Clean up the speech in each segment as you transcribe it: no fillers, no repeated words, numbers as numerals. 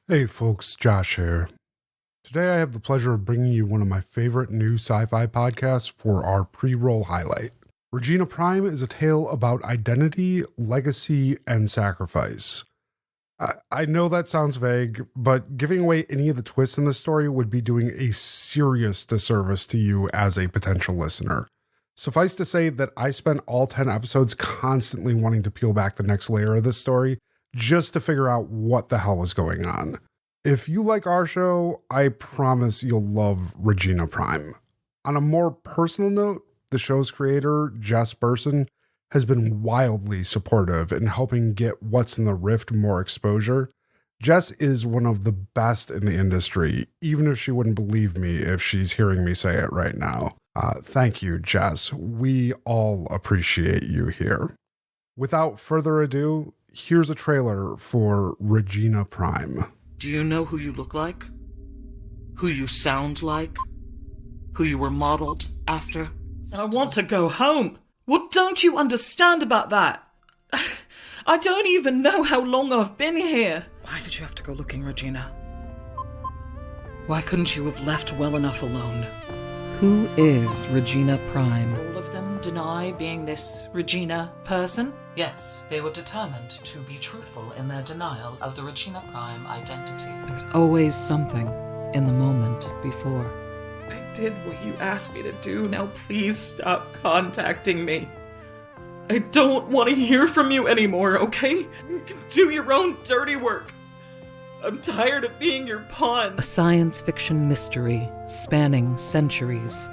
Hey folks, Josh here. Today I have the pleasure of bringing you one of my favorite new sci-fi podcasts for our pre-roll highlight. Regina Prime is a tale about identity, legacy, and sacrifice. I know that sounds vague, but giving away any of the twists in the story would be doing a serious disservice to you as a potential listener. Suffice to say that I spent all 10 episodes constantly wanting to peel back the next layer of this story just to figure out what the hell was going on. If you like our show, I promise you'll love Regina Prime. On a more personal note, the show's creator, Jess Burson, has been wildly supportive in helping get What's in the Rift more exposure. Jess is one of the best in the industry, even if she wouldn't believe me if she's hearing me say it right now. Thank you, Jess. We all appreciate you here. Without further ado, here's a trailer for Regina Prime. Do you know who you look like? Who you sound like? Who you were modeled after? I want to go home. What don't you understand about that? I don't even know how long I've been here. Why did you have to go looking, Regina? Why couldn't you have left well enough alone? Who is Regina Prime? All of them deny being this Regina person? Yes, they were determined to be truthful in their denial of the Regina Prime identity. There's always something in the moment before. I did what you asked me to do. Now please stop contacting me. I don't want to hear from you anymore, okay? You can do your own dirty work. I'm tired of being your pawn. A science fiction mystery spanning centuries.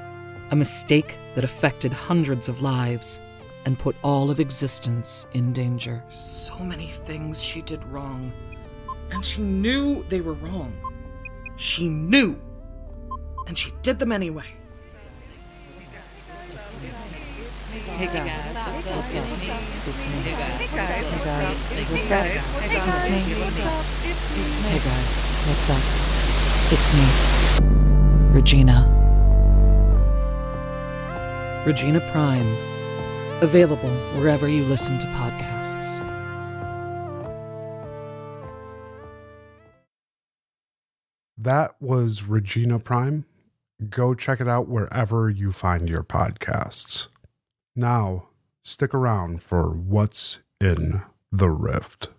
A mistake that affected hundreds of lives and put all of existence in danger. So many things she did wrong. And she knew they were wrong. She knew. And she did them anyway. Hey guys, what's up? It's me. Hey guys, Hey guys, what's up? what's up? Hey guys, Hey guys, what's up? It's me. Regina. Regina Prime. Available wherever you listen to podcasts. That was Regina Prime. Go check it out wherever you find your podcasts. Now, stick around for What's in the Rift.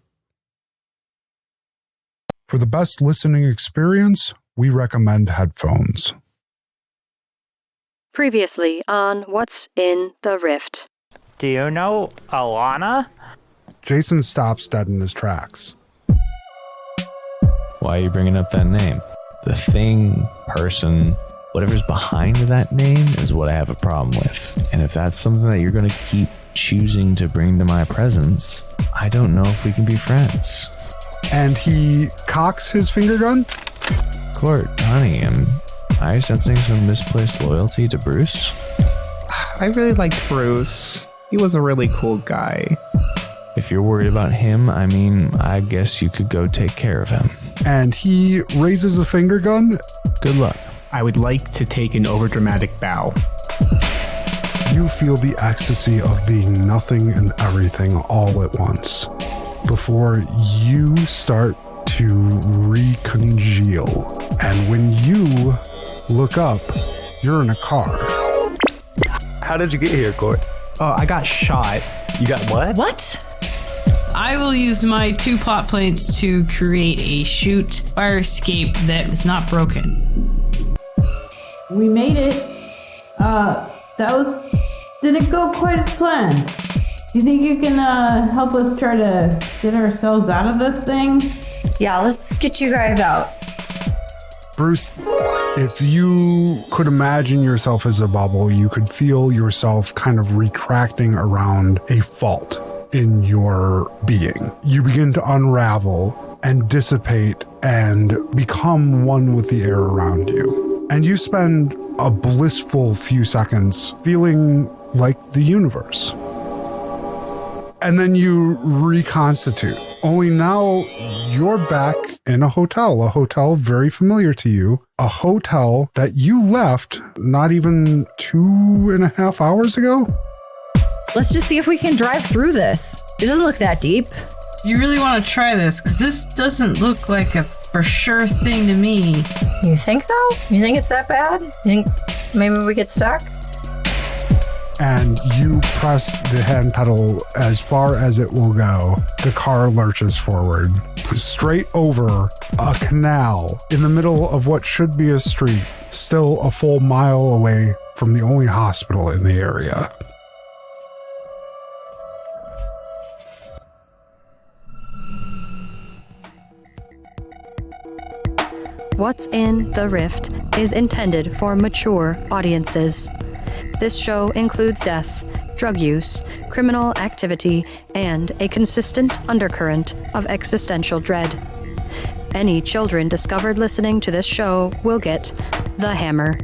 For the best listening experience, we recommend headphones. Previously on What's in the Rift. Do you know Alana? Jason stops dead in his tracks. Why are you bringing up that name? The thing, person, whatever's behind that name is what I have a problem with. And if that's something that you're going to keep choosing to bring to my presence, I don't know if we can be friends. And he cocks his finger gun. Court, honey, am I sensing some misplaced loyalty to Bruce? I really liked Bruce. He was a really cool guy. If you're worried about him, I mean, I guess you could go take care of him. And he raises a finger gun. Good luck. I would like to take an overdramatic bow. You feel the ecstasy of being nothing and everything all at once before you start to recongeal. And when you look up, you're in a car. How did you get here, Court? Oh, I got shot. You got what? What? I will use my 2 plot points to create a shoot fire escape that is not broken. We made it. Didn't go quite as planned. Do you think you can help us try to get ourselves out of this thing? Yeah, let's get you guys out. Bruce, if you could imagine yourself as a bubble, you could feel yourself kind of retracting around a fault in your being. You begin to unravel and dissipate and become one with the air around you. And you spend a blissful few seconds feeling like the universe. And then you reconstitute. Only now you're back in a hotel very familiar to you, a hotel that you left not even 2.5 hours ago. Let's just see if we can drive through this. It doesn't look that deep. You really want to try this? Because this doesn't look like a for sure thing to me. You think so? You think it's that bad? You think maybe we get stuck? And you press the hand pedal as far as it will go. The car lurches forward, straight over a canal in the middle of what should be a street, still a full mile away from the only hospital in the area. What's in the Rift is intended for mature audiences. This show includes death, drug use, criminal activity, and a consistent undercurrent of existential dread. Any children discovered listening to this show will get the hammer.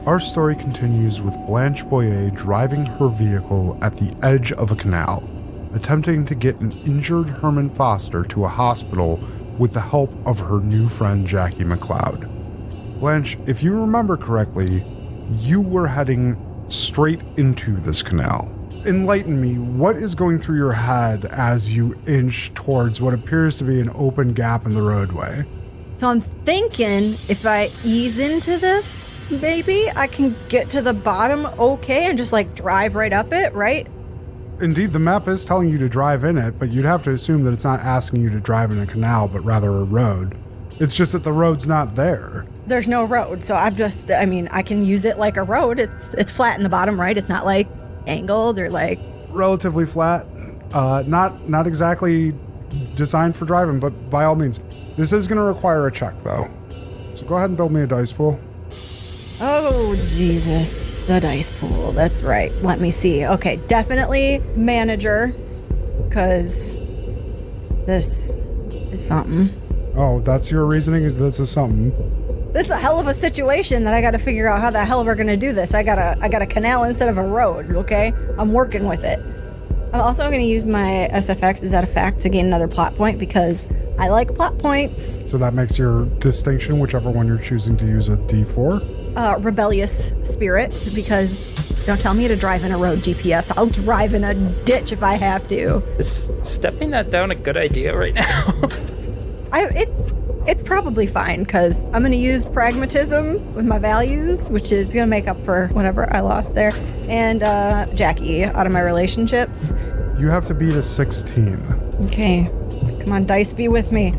Our story continues with Blanche Boyet driving her vehicle at the edge of a canal, attempting to get an injured Herman Foster to a hospital with the help of her new friend Jackie McCloud. Blanche, if you remember correctly, you were heading straight into this canal. Enlighten me, what is going through your head as you inch towards what appears to be an open gap in the roadway? So I'm thinking if I ease into this, maybe I can get to the bottom okay and just like drive right up it, right? Indeed, the map is telling you to drive in it, but you'd have to assume that it's not asking you to drive in a canal, but rather a road. It's just that the road's not there. There's no road, so I can use it like a road. It's flat in the bottom, right? It's not like angled or like... Relatively flat. Not exactly designed for driving, but by all means. This is going to require a check, though. So go ahead and build me a dice pool. Oh, Jesus. The dice pool. That's right. Let me see. Okay, definitely manager, because this is something. Oh, that's your reasoning? Is this is something? This is a hell of a situation that I got to figure out how the hell we're going to do this. I got a canal instead of a road, okay? I'm working with it. I'm also going to use my SFX, is that a fact, to gain another plot point, because I like plot points. So that makes your distinction, whichever one you're choosing to use, a D4? Rebellious spirit, because don't tell me to drive in a road GPS. I'll drive in a ditch if I have to. Is stepping that down a good idea right now? It's probably fine, because I'm going to use pragmatism with my values, which is going to make up for whatever I lost there. And Jackie, out of my relationships. You have to beat a 16. Okay. Come on, dice, be with me.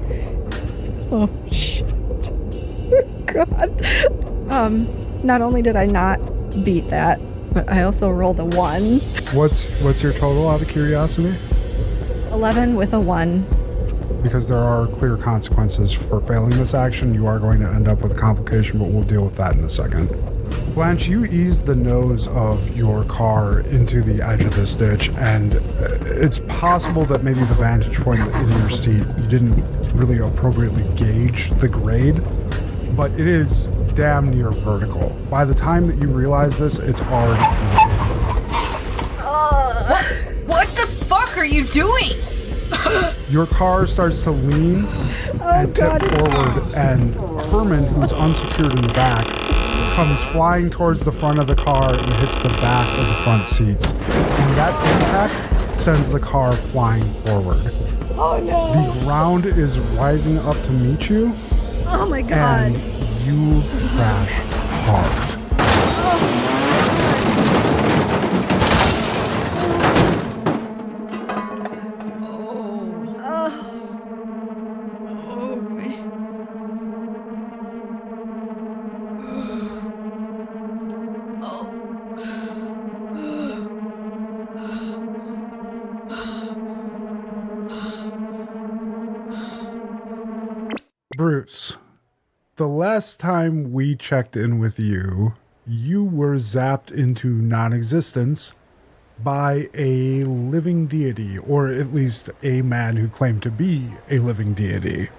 Oh, shit. God. Not only did I not beat that, but I also rolled a 1. What's your total, out of curiosity? 11 with a 1. Because there are clear consequences for failing this action, you are going to end up with a complication, but we'll deal with that in a second. Blanche, you eased the nose of your car into the edge of this ditch, and it's possible that maybe the vantage point in your seat, you didn't really appropriately gauge the grade, but it is damn near vertical. By the time that you realize this, it's already What the fuck are you doing? Your car starts to lean and tip forward, and Herman, who's unsecured in the back, comes flying towards the front of the car and hits the back of the front seats. And that impact sends the car flying forward. Oh no! The ground is rising up to meet you. Oh my god! And you crash hard. Bruce, the last time we checked in with you, you were zapped into non-existence by a living deity, or at least a man who claimed to be a living deity.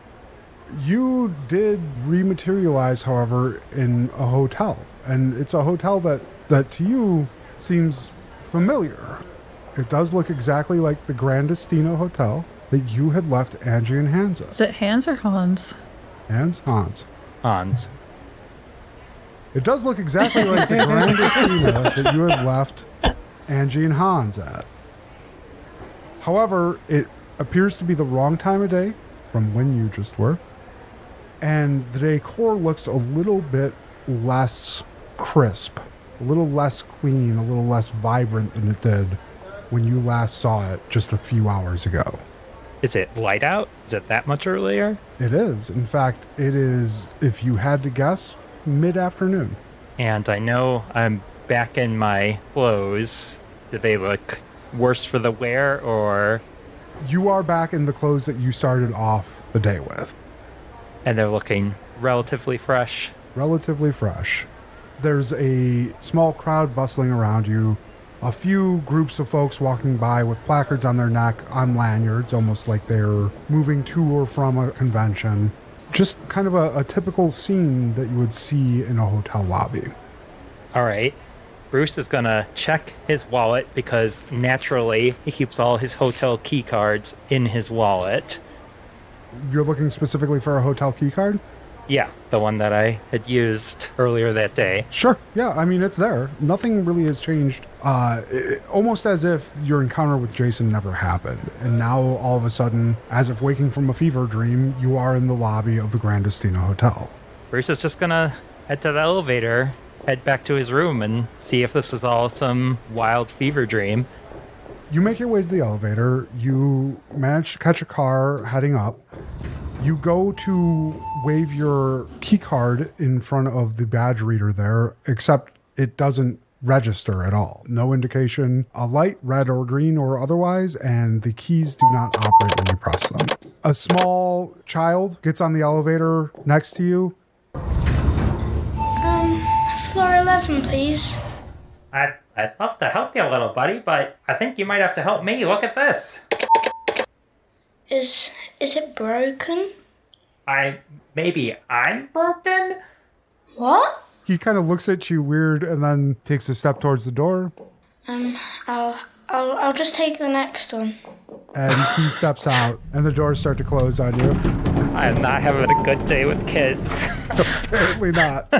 You did rematerialize, however, in a hotel, and it's a hotel that to you seems familiar. It does look exactly like the Gran Destino hotel that you had left Angie and Hans at. Is it Hans or Hans? Hans? Hans. It does look exactly like the Gran Destino that you had left Angie and Hans at. However, it appears to be the wrong time of day from when you just were. And the decor looks a little bit less crisp, a little less clean, a little less vibrant than it did when you last saw it just a few hours ago. Is it light out? Is it that much earlier? It is. In fact, it is, if you had to guess, mid-afternoon. And I know I'm back in my clothes. Do they look worse for the wear, or? You are back in the clothes that you started off the day with. And they're looking relatively fresh? Relatively fresh. There's a small crowd bustling around you. A few groups of folks walking by with placards on their neck on lanyards, almost like they're moving to or from a convention. Just kind of a typical scene that you would see in a hotel lobby. All right. Bruce is going to check his wallet because naturally he keeps all his hotel key cards in his wallet. You're looking specifically for a hotel key card? Yeah, the one that I had used earlier that day. Sure. Yeah, I mean, it's there. Nothing really has changed. Almost as if your encounter with Jason never happened. And now, all of a sudden, as if waking from a fever dream, you are in the lobby of the Gran Destino Hotel. Bruce is just going to head to the elevator, head back to his room, and see if this was all some wild fever dream. You make your way to the elevator. You manage to catch a car heading up. You go to wave your key card in front of the badge reader there, except it doesn't register at all. No indication, a light, red or green or otherwise, and the keys do not operate when you press them. A small child gets on the elevator next to you. Floor 11, please. I'd love to help you a little, buddy, but I think you might have to help me. Look at this. Is it broken? Maybe I'm broken? What? He kind of looks at you weird and then takes a step towards the door. I'll just take the next one. And he steps out, and the doors start to close on you. I'm not having a good day with kids. Apparently not.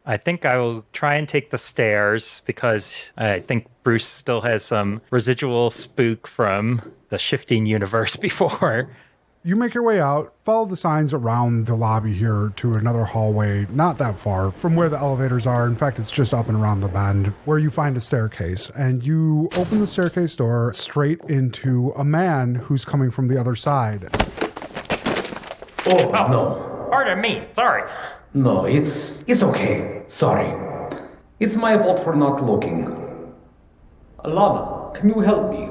I think I will try and take the stairs because I think Bruce still has some residual spook from the shifting universe before. You make your way out, follow the signs around the lobby here to another hallway, not that far from where the elevators are. In fact, it's just up and around the bend where you find a staircase. And you open the staircase door straight into a man who's coming from the other side. Oh, no. Pardon me, sorry. No, it's okay. Sorry. It's my fault for not looking. Alana, can you help me?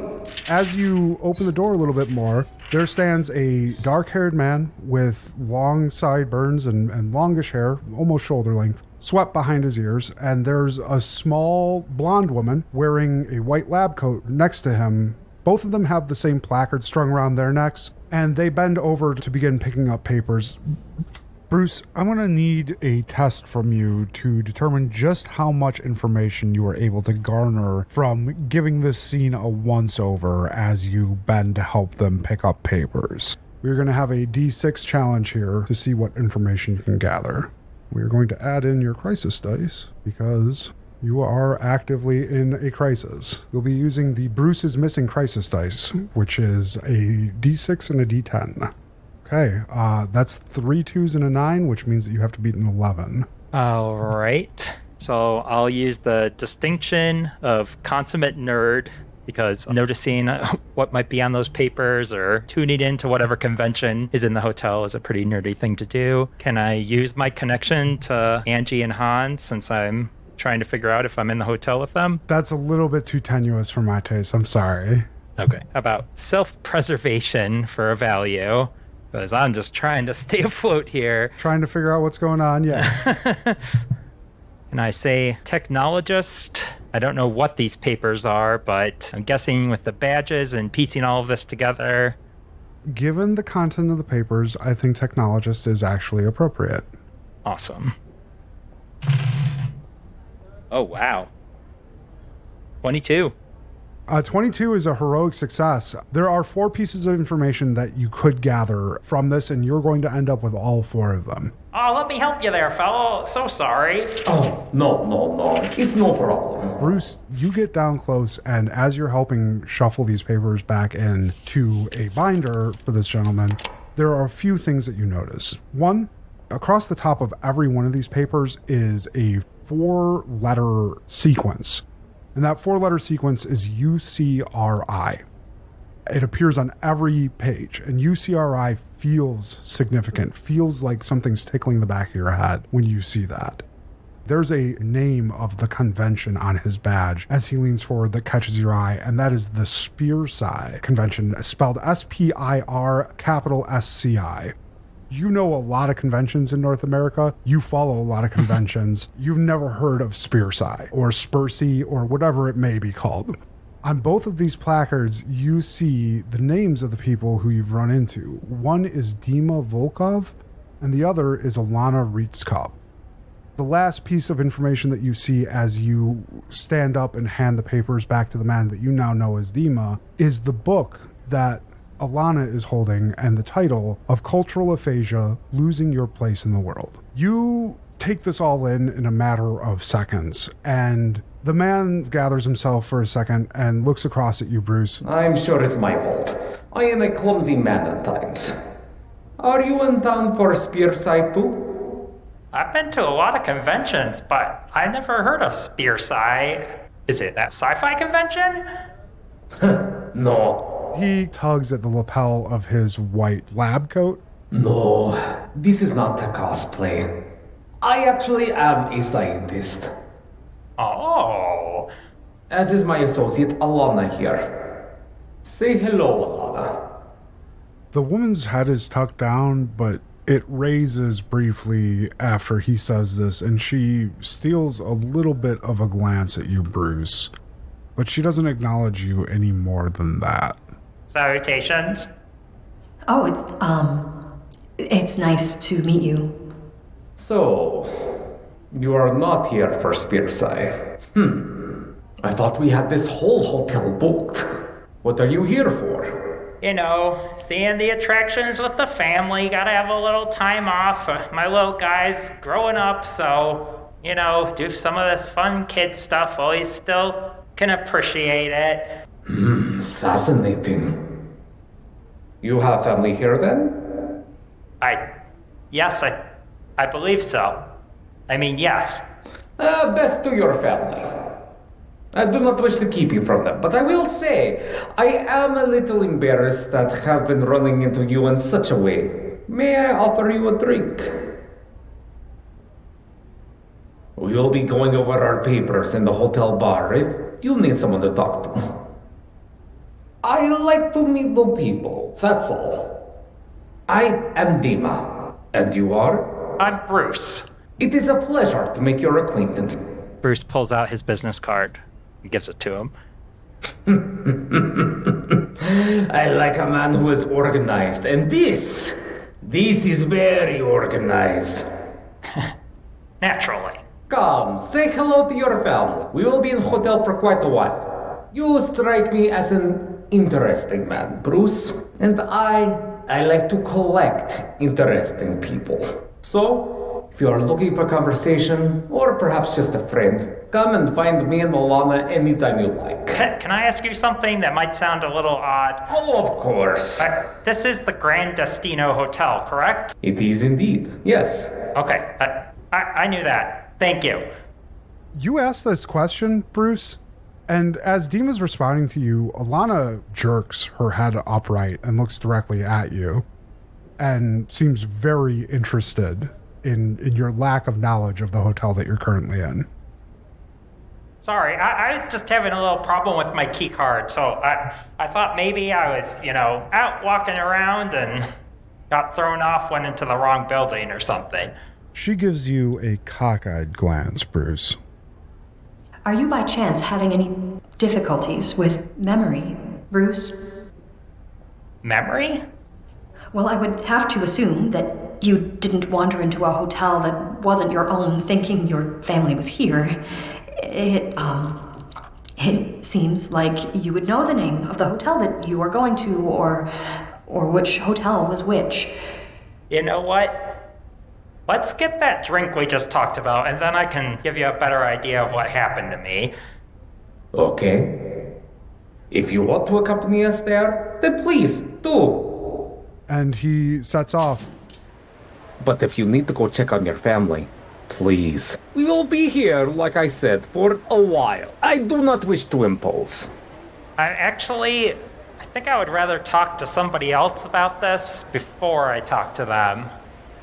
As you open the door a little bit more, there stands a dark-haired man with long sideburns and longish hair, almost shoulder length, swept behind his ears, and there's a small blonde woman wearing a white lab coat next to him. Both of them have the same placard strung around their necks, and they bend over to begin picking up papers. Bruce, I'm going to need a test from you to determine just how much information you are able to garner from giving this scene a once-over as you bend to help them pick up papers. We're going to have a D6 challenge here to see what information you can gather. We're going to add in your crisis dice because you are actively in a crisis. You'll be using the Bruce is Missing crisis dice, which is a D6 and a D10. Okay, that's 3 2s and a 9, which means that you have to beat an 11. All right. So I'll use the distinction of consummate nerd because noticing what might be on those papers or tuning into whatever convention is in the hotel is a pretty nerdy thing to do. Can I use my connection to Angie and Hans since I'm trying to figure out if I'm in the hotel with them? That's a little bit too tenuous for my taste. I'm sorry. Okay. How about self-preservation for a value? Because I'm just trying to stay afloat here. Trying to figure out what's going on, yeah. Can I say technologist? I don't know what these papers are, but I'm guessing with the badges and piecing all of this together. Given the content of the papers, I think technologist is actually appropriate. Awesome. Oh, wow. 22. 22 is a heroic success. There are 4 pieces of information that you could gather from this, and you're going to end up with all 4 of them. Oh, let me help you there, fellow. So sorry. Oh, no. It's no problem. Bruce, you get down close, and as you're helping shuffle these papers back into a binder for this gentleman, there are a few things that you notice. One, across the top of every one of these papers is a 4-letter sequence. And that 4-letter sequence is UCRI. It appears on every page, and UCRI feels significant, feels like something's tickling the back of your head when you see that. There's a name of the convention on his badge as he leans forward that catches your eye, and that is the Spearsci Convention, spelled S-P-I-R capital S-C-I. You know a lot of conventions in North America. You follow a lot of conventions. You've never heard of Spearsci or Spursy or whatever it may be called. On both of these placards, you see the names of the people who you've run into. One is Dima Volkov, and the other is Alana Rietzkopf. The last piece of information that you see as you stand up and hand the papers back to the man that you now know as Dima is the book that Alana is holding, and the title of Cultural Aphasia, Losing Your Place in the World. You take this all in a matter of seconds, and the man gathers himself for a second and looks across at you, Bruce. I'm sure it's my fault. I am a clumsy man at times. Are you in town for Spearsci too? I've been to a lot of conventions, but I never heard of Spearsci. Is it that sci-fi convention? No. He tugs at the lapel of his white lab coat. No, this is not a cosplay. I actually am a scientist. Oh. As is my associate Alana here. Say hello, Alana. The woman's head is tucked down, but it raises briefly after he says this, and she steals a little bit of a glance at you, Bruce. But she doesn't acknowledge you any more than that. Salutations. Oh, it's nice to meet you. So, you are not here for Spearsci. I thought we had this whole hotel booked. What are you here for? You know, seeing the attractions with the family. Gotta have a little time off. My little guy's growing up, so, you know, do some of this fun kid stuff while he still can appreciate it. Fascinating. You have family here then? Yes, I believe so. I mean, yes. Best to your family. I do not wish to keep you from them, but I will say, I am a little embarrassed that have been running into you in such a way. May I offer you a drink? We will be going over our papers in the hotel bar if you need someone to talk to. I like to meet new people, that's all. I am Dima, and you are? I'm Bruce. It is a pleasure to make your acquaintance. Bruce pulls out his business card and gives it to him. I like a man who is organized, and this is very organized. Naturally. Come, say hello to your family. We will be in hotel for quite a while. You strike me as an interesting man, Bruce, and I like to collect interesting people. So, if you are looking for conversation, or perhaps just a friend, come and find me and Alana anytime you like. Can I ask you something that might sound a little odd? Oh, of course. This is the Gran Destino Hotel, correct? It is indeed, yes. Okay, I knew that. Thank you. You asked this question, Bruce, and as Dima's responding to you, Alana jerks her head upright and looks directly at you and seems very interested in your lack of knowledge of the hotel that you're currently in. Sorry, I was just having a little problem with my key card, so I thought maybe I was, out walking around and got thrown off, went into the wrong building or something. She gives you a cockeyed glance, Bruce. Are you by chance having any difficulties with memory, Bruce? Memory? Well, I would have to assume that you didn't wander into a hotel that wasn't your own thinking your family was here. It seems like you would know the name of the hotel that you are going to, or which hotel was which. You know what? Let's get that drink we just talked about, and then I can give you a better idea of what happened to me. Okay. If you want to accompany us there, then please, do. And he sets off. But if you need to go check on your family, please. We will be here, like I said, for a while. I do not wish to impose. I think I would rather talk to somebody else about this before I talk to them.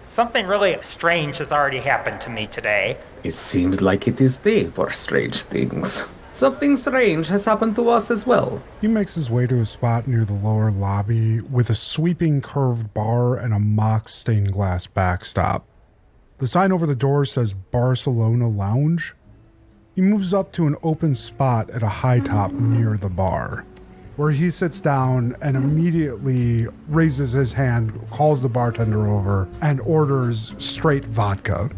Something really strange has already happened to me today. It seems like it is day for strange things. Something strange has happened to us as well. He makes his way to a spot near the lower lobby with a sweeping curved bar and a mock stained glass backstop. The sign over the door says Barcelona Lounge. He moves up to an open spot at a high top near the bar, where he sits down and immediately raises his hand, calls the bartender over, and orders straight vodka.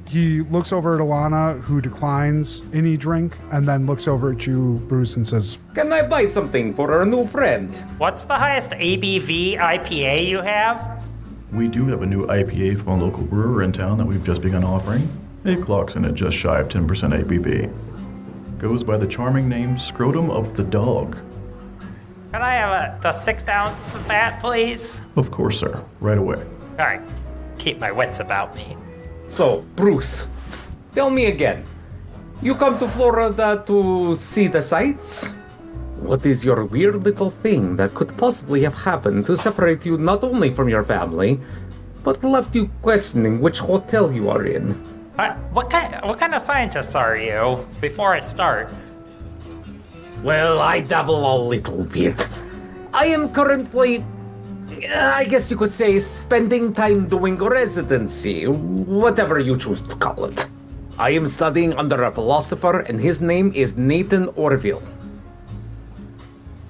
He looks over at Alana, who declines any drink, and then looks over at you, Bruce, and says, "Can I buy something for our new friend?" What's the highest ABV IPA you have? We do have a new IPA from a local brewer in town that we've just begun offering. It clocks in at just shy of 10% ABV. Goes by the charming name Scrotum of the Dog. Can I have the 6 ounce of that, please? Of course, sir. Right away. All right. Keep my wits about me. So, Bruce, tell me again. You come to Florida to see the sights? What is your weird little thing that could possibly have happened to separate you not only from your family, but left you questioning which hotel you are in? What kind of scientist are you, before I start? Well, I dabble a little bit. I am currently, I guess you could say, spending time doing residency, whatever you choose to call it. I am studying under a philosopher, and his name is Nathan Orville.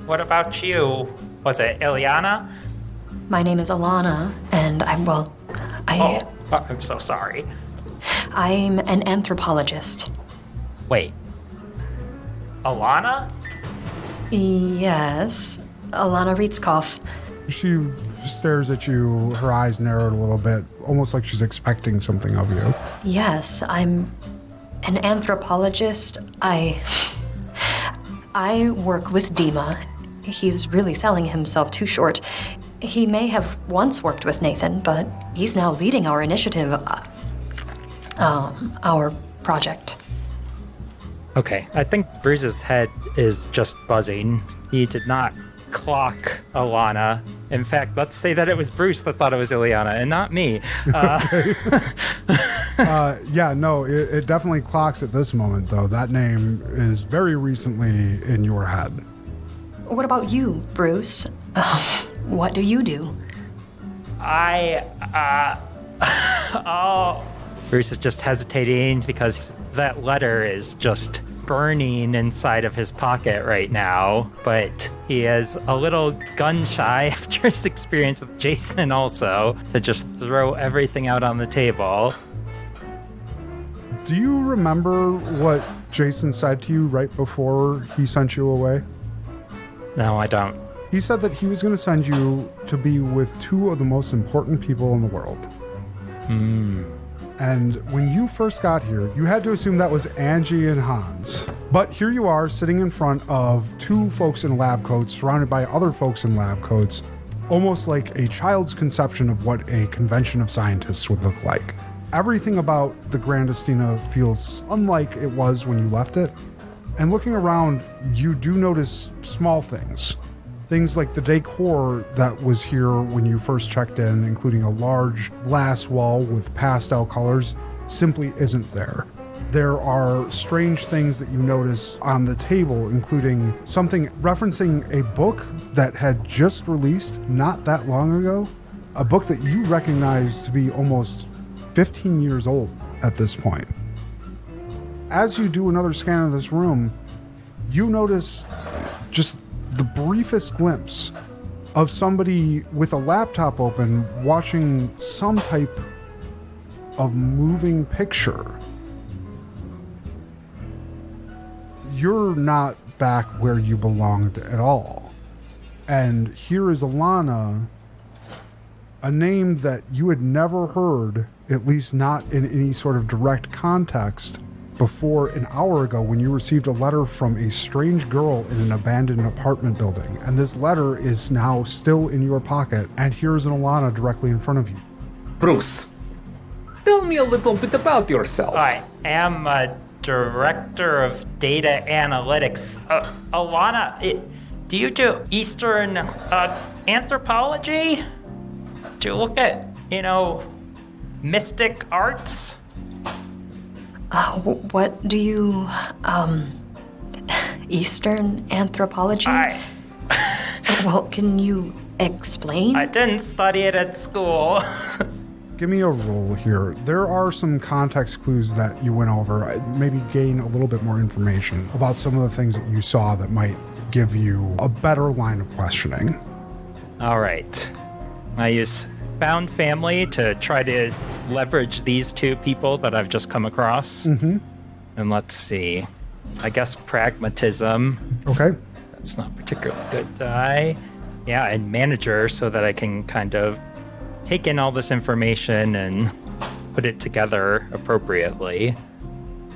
What about you? Was it Ileana? My name is Alana, and I'm so sorry. I'm an anthropologist. Wait. Alana? Yes. Alana Rietzkopf. She stares at you, her eyes narrowed a little bit, almost like she's expecting something of you. Yes, I'm an anthropologist. I work with Dima. He's really selling himself too short. He may have once worked with Nathan, but he's now leading our initiative, our project. Okay, I think Bruce's head is just buzzing. He did not clock Alana. In fact, let's say that it was Bruce that thought it was Ileana and not me. It definitely clocks at this moment, though. That name is very recently in your head. What about you, Bruce? What do you do? Bruce is just hesitating because that letter is just burning inside of his pocket right now, but he is a little gun shy after his experience with Jason also to just throw everything out on the table. Do you remember what Jason said to you right before he sent you away? No, I don't. He said that he was going to send you to be with 2 of the most important people in the world. And when you first got here, you had to assume that was Angie and Hans. But here you are sitting in front of 2 folks in lab coats, surrounded by other folks in lab coats, almost like a child's conception of what a convention of scientists would look like. Everything about the Gran Destino feels unlike it was when you left it. And looking around, you do notice small things. Things like the decor that was here when you first checked in, including a large glass wall with pastel colors, simply isn't there. There are strange things that you notice on the table, including something referencing a book that had just released not that long ago. A book that you recognize to be almost 15 years old at this point. As you do another scan of this room, you notice just the briefest glimpse of somebody with a laptop open watching some type of moving picture. you're not back where you belonged at all. And here is Alana, a name that you had never heard, at least not in any sort of direct context, before an hour ago when you received a letter from a strange girl in an abandoned apartment building. And this letter is now still in your pocket, and here's an Alana directly in front of you. Bruce, tell me a little bit about yourself. I am a director of data analytics. Alana, do you do Eastern anthropology? Do you look at, mystic arts? What do you, Eastern anthropology? Well, can you explain? I didn't study it at school. Give me a roll here. There are some context clues that you went over. Maybe gain a little bit more information about some of the things that you saw that might give you a better line of questioning. All right. I use found family to try to leverage these two people that I've just come across. Mm-hmm. And let's see. I guess pragmatism. Okay. That's not particularly good die. Yeah, and manager, so that I can kind of take in all this information and put it together appropriately.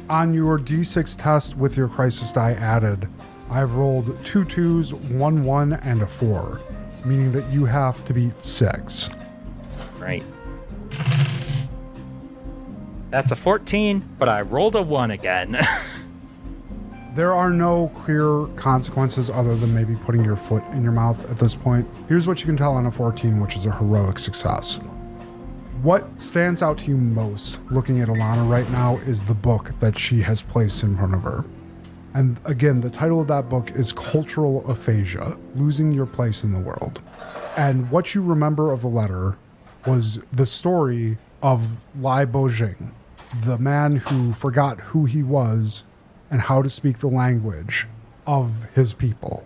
On your D6 test with your crisis die added, I've rolled 2 2s, 1 1, and a 4, meaning that you have to beat 6. Right. That's a 14, but I rolled a 1 again. There are no clear consequences other than maybe putting your foot in your mouth at this point. Here's what you can tell on a 14, which is a heroic success. What stands out to you most looking at Alana right now is the book that she has placed in front of her. And again, the title of that book is Cultural Aphasia, Losing Your Place in the World. And what you remember of the letter was the story of Lai Bojing, the man who forgot who he was and how to speak the language of his people.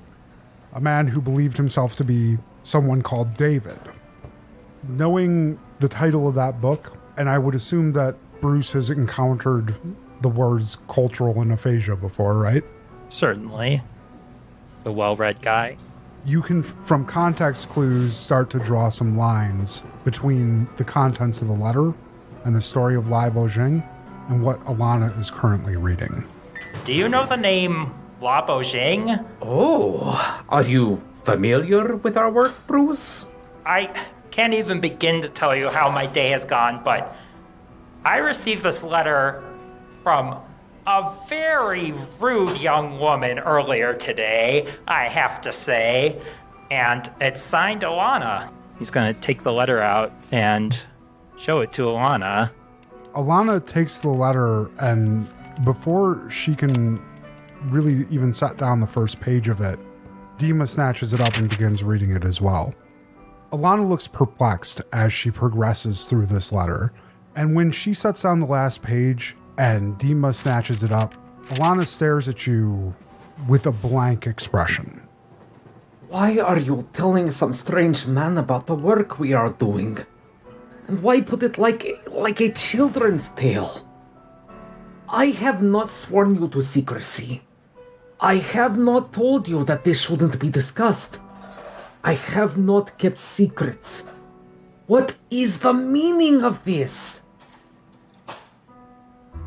A man who believed himself to be someone called David. Knowing the title of that book, and I would assume that Bruce has encountered the words cultural and aphasia before, right? Certainly. The well-read guy. You can, from context clues, start to draw some lines between the contents of the letter and the story of Lai Bojing and what Alana is currently reading. Do you know the name La Bojing? Oh, are you familiar with our work, Bruce? I can't even begin to tell you how my day has gone, but I received this letter from a very rude young woman earlier today, I have to say, and it's signed Alana. He's going to take the letter out and show it to Alana. Alana takes the letter, and before she can really even set down the first page of it, Dima snatches it up and begins reading it as well. Alana looks perplexed as she progresses through this letter, and when she sets down the last page and Dima snatches it up, Alana stares at you with a blank expression. Why are you telling some strange man about the work we are doing? And why put it like a children's tale? I have not sworn you to secrecy. I have not told you that this shouldn't be discussed. I have not kept secrets. What is the meaning of this?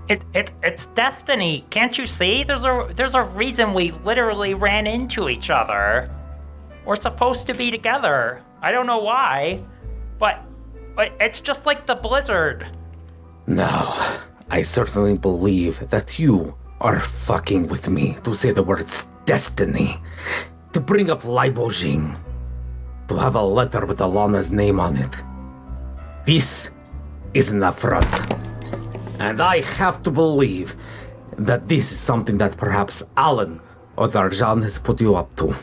It's destiny. Can't you see? There's a reason we literally ran into each other. We're supposed to be together. I don't know why, but it's just like the blizzard. Now, I certainly believe that you are fucking with me to say the words destiny, to bring up Lai Bojing, to have a letter with Alana's name on it. This is an affront. And I have to believe that this is something that perhaps Alan or Darjan has put you up to.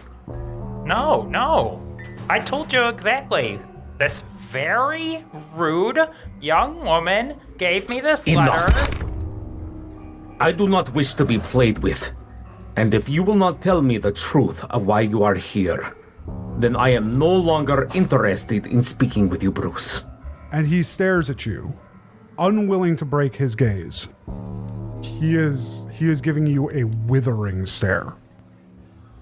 No. I told you exactly. This very rude young woman gave me this letter. I do not wish to be played with. And if you will not tell me the truth of why you are here, then I am no longer interested in speaking with you, Bruce. And he stares at you, unwilling to break his gaze. He is giving you a withering stare.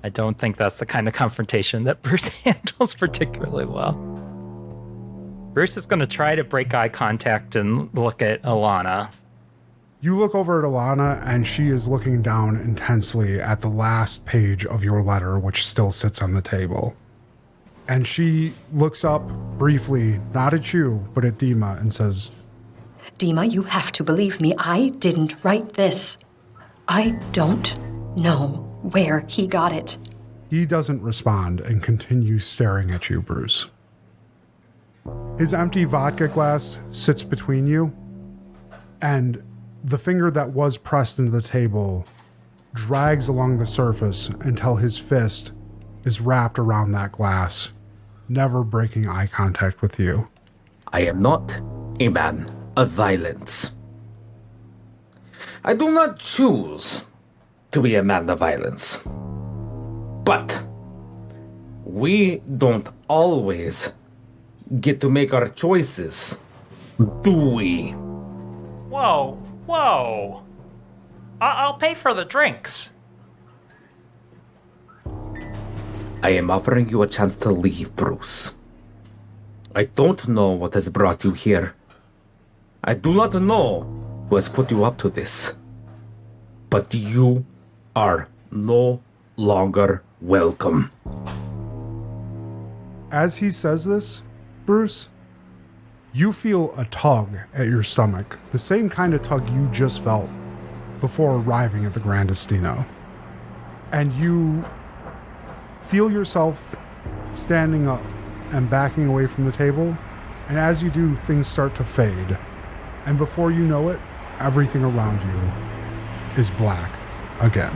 I don't think that's the kind of confrontation that Bruce handles particularly well. Bruce is going to try to break eye contact and look at Alana. You look over at Alana, and she is looking down intensely at the last page of your letter, which still sits on the table. And she looks up briefly, not at you, but at Dima, and says, Dima, you have to believe me. I didn't write this. I don't know where he got it. He doesn't respond and continues staring at you, Bruce. His empty vodka glass sits between you, and the finger that was pressed into the table drags along the surface until his fist is wrapped around that glass, never breaking eye contact with you. I am not a man of violence. I do not choose to be a man of violence. But we don't always get to make our choices, do we? Whoa. I'll pay for the drinks. I am offering you a chance to leave, Bruce. I don't know what has brought you here. I do not know who has put you up to this. But you are no longer welcome. As he says this, Bruce, you feel a tug at your stomach, the same kind of tug you just felt before arriving at the Gran Destino. And you feel yourself standing up and backing away from the table, and as you do, things start to fade. And before you know it, everything around you is black again.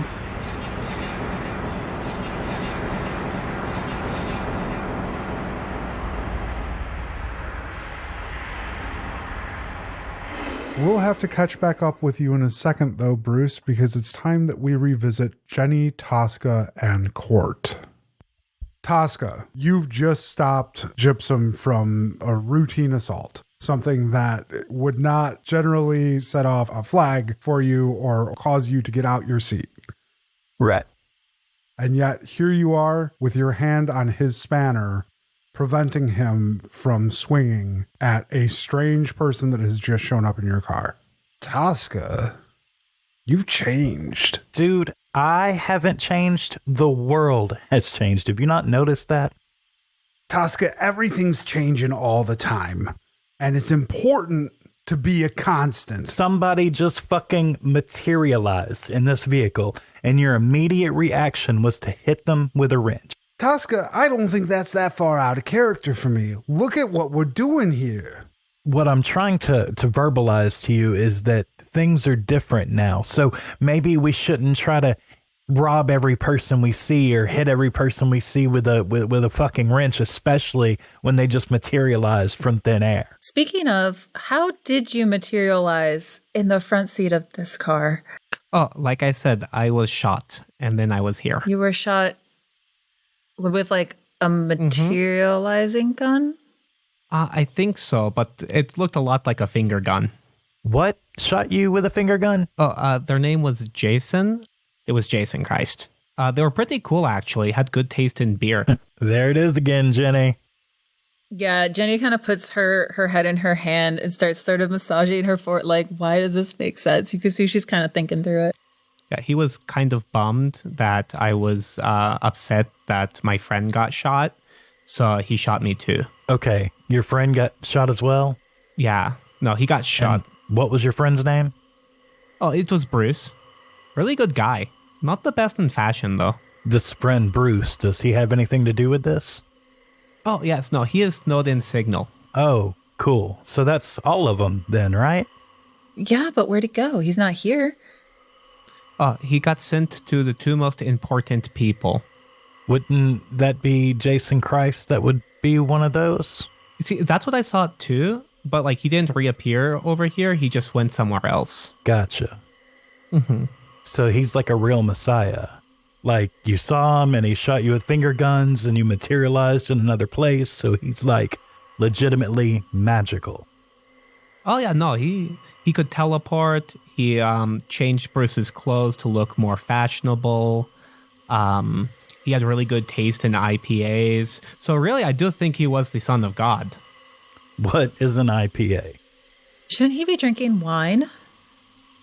We'll have to catch back up with you in a second, though, Bruce, because it's time that we revisit Jenny, Toska, and Court. Toska, you've just stopped Gypsum from a routine assault, something that would not generally set off a flag for you or cause you to get out your seat. Right. And yet here you are with your hand on his spanner, preventing him from swinging at a strange person that has just shown up in your car. Toska, you've changed. Dude, I haven't changed. The world has changed. Have you not noticed that? Toska, everything's changing all the time. And it's important to be a constant. Somebody just fucking materialized in this vehicle, and your immediate reaction was to hit them with a wrench. Toska, I don't think that's that far out of character for me. Look at what we're doing here. What I'm trying to verbalize to you is that things are different now. So maybe we shouldn't try to rob every person we see or hit every person we see with a fucking wrench, especially when they just materialize from thin air. Speaking of, how did you materialize in the front seat of this car? Oh, like I said, I was shot and then I was here. You were shot with like a materializing gun? I think so, but it looked a lot like a finger gun. What shot you with a finger gun? Oh, their name was Jason. It was Jason Christ. They were pretty cool, actually. Had good taste in beer. There it is again, Jenny. Yeah, Jenny kind of puts her head in her hand and starts sort of massaging her forehead. Like, why does this make sense? You can see she's kind of thinking through it. Yeah, he was kind of bummed that I was upset that my friend got shot. So he shot me too. Okay, your friend got shot as well? Yeah, no, he got shot. And what was your friend's name? Oh, it was Bruce. Really good guy. Not the best in fashion, though. This friend Bruce, does he have anything to do with this? Oh, yes, no, he is Snowden Signal. Oh, cool. So that's all of them then, right? Yeah, but where'd he go? He's not here. Oh, he got sent to the two most important people. Wouldn't that be Jason Christ that would be one of those? See, that's what I saw too, but like he didn't reappear over here, he just went somewhere else. Gotcha. Mm-hmm. So he's like a real messiah. Like you saw him and he shot you with finger guns and you materialized in another place, so he's like legitimately magical. Oh yeah, no, he could teleport, He changed Bruce's clothes to look more fashionable. He had really good taste in IPAs. So really, I do think he was the son of God. What is an IPA? Shouldn't he be drinking wine?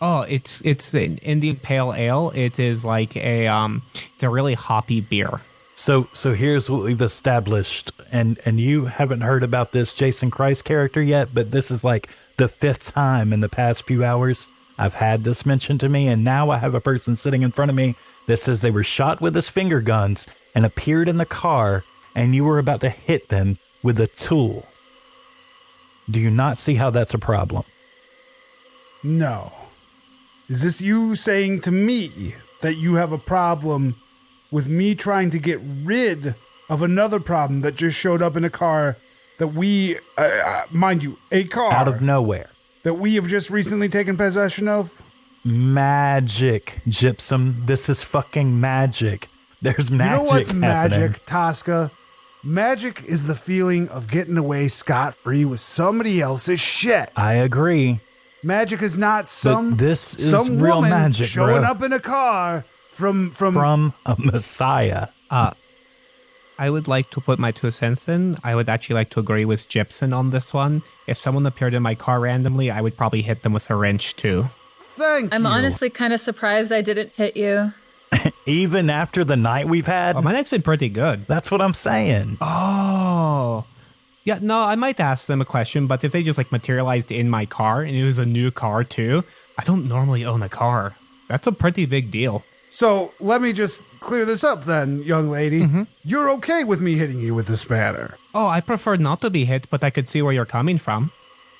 Oh, it's an Indian Pale Ale. It is like it's a really hoppy beer. So here's what we've established, and you haven't heard about this Jason Christ character yet, but this is like the 5th time in the past few hours I've had this mentioned to me, and now I have a person sitting in front of me that says they were shot with his finger guns and appeared in the car, and you were about to hit them with a tool. Do you not see how that's a problem? No. Is this you saying to me that you have a problem with me trying to get rid of another problem that just showed up in a car that we, mind you, a car. Out of nowhere. That we have just recently taken possession of? Magic, Gypsum. This is fucking magic. There's magic. You know what's happening. magic, Toska? Magic is the feeling of getting away scot-free with somebody else's shit. I agree. Magic is not some this is some real woman magic, showing bro. up in a car from a messiah. I would like to put my 2 cents in. I would actually like to agree with Gypsum on this one. If someone appeared in my car randomly, I would probably hit them with a wrench too. I'm honestly kind of surprised I didn't hit you. Even after the night we've had? Oh, my night's been pretty good. That's what I'm saying. Oh. Yeah, no, I might ask them a question, but if they just like materialized in my car and it was a new car too, I don't normally own a car. That's a pretty big deal. So let me just clear this up then, young lady. Mm-hmm. You're okay with me hitting you with the spanner? Oh, I prefer not to be hit, but I could see where you're coming from.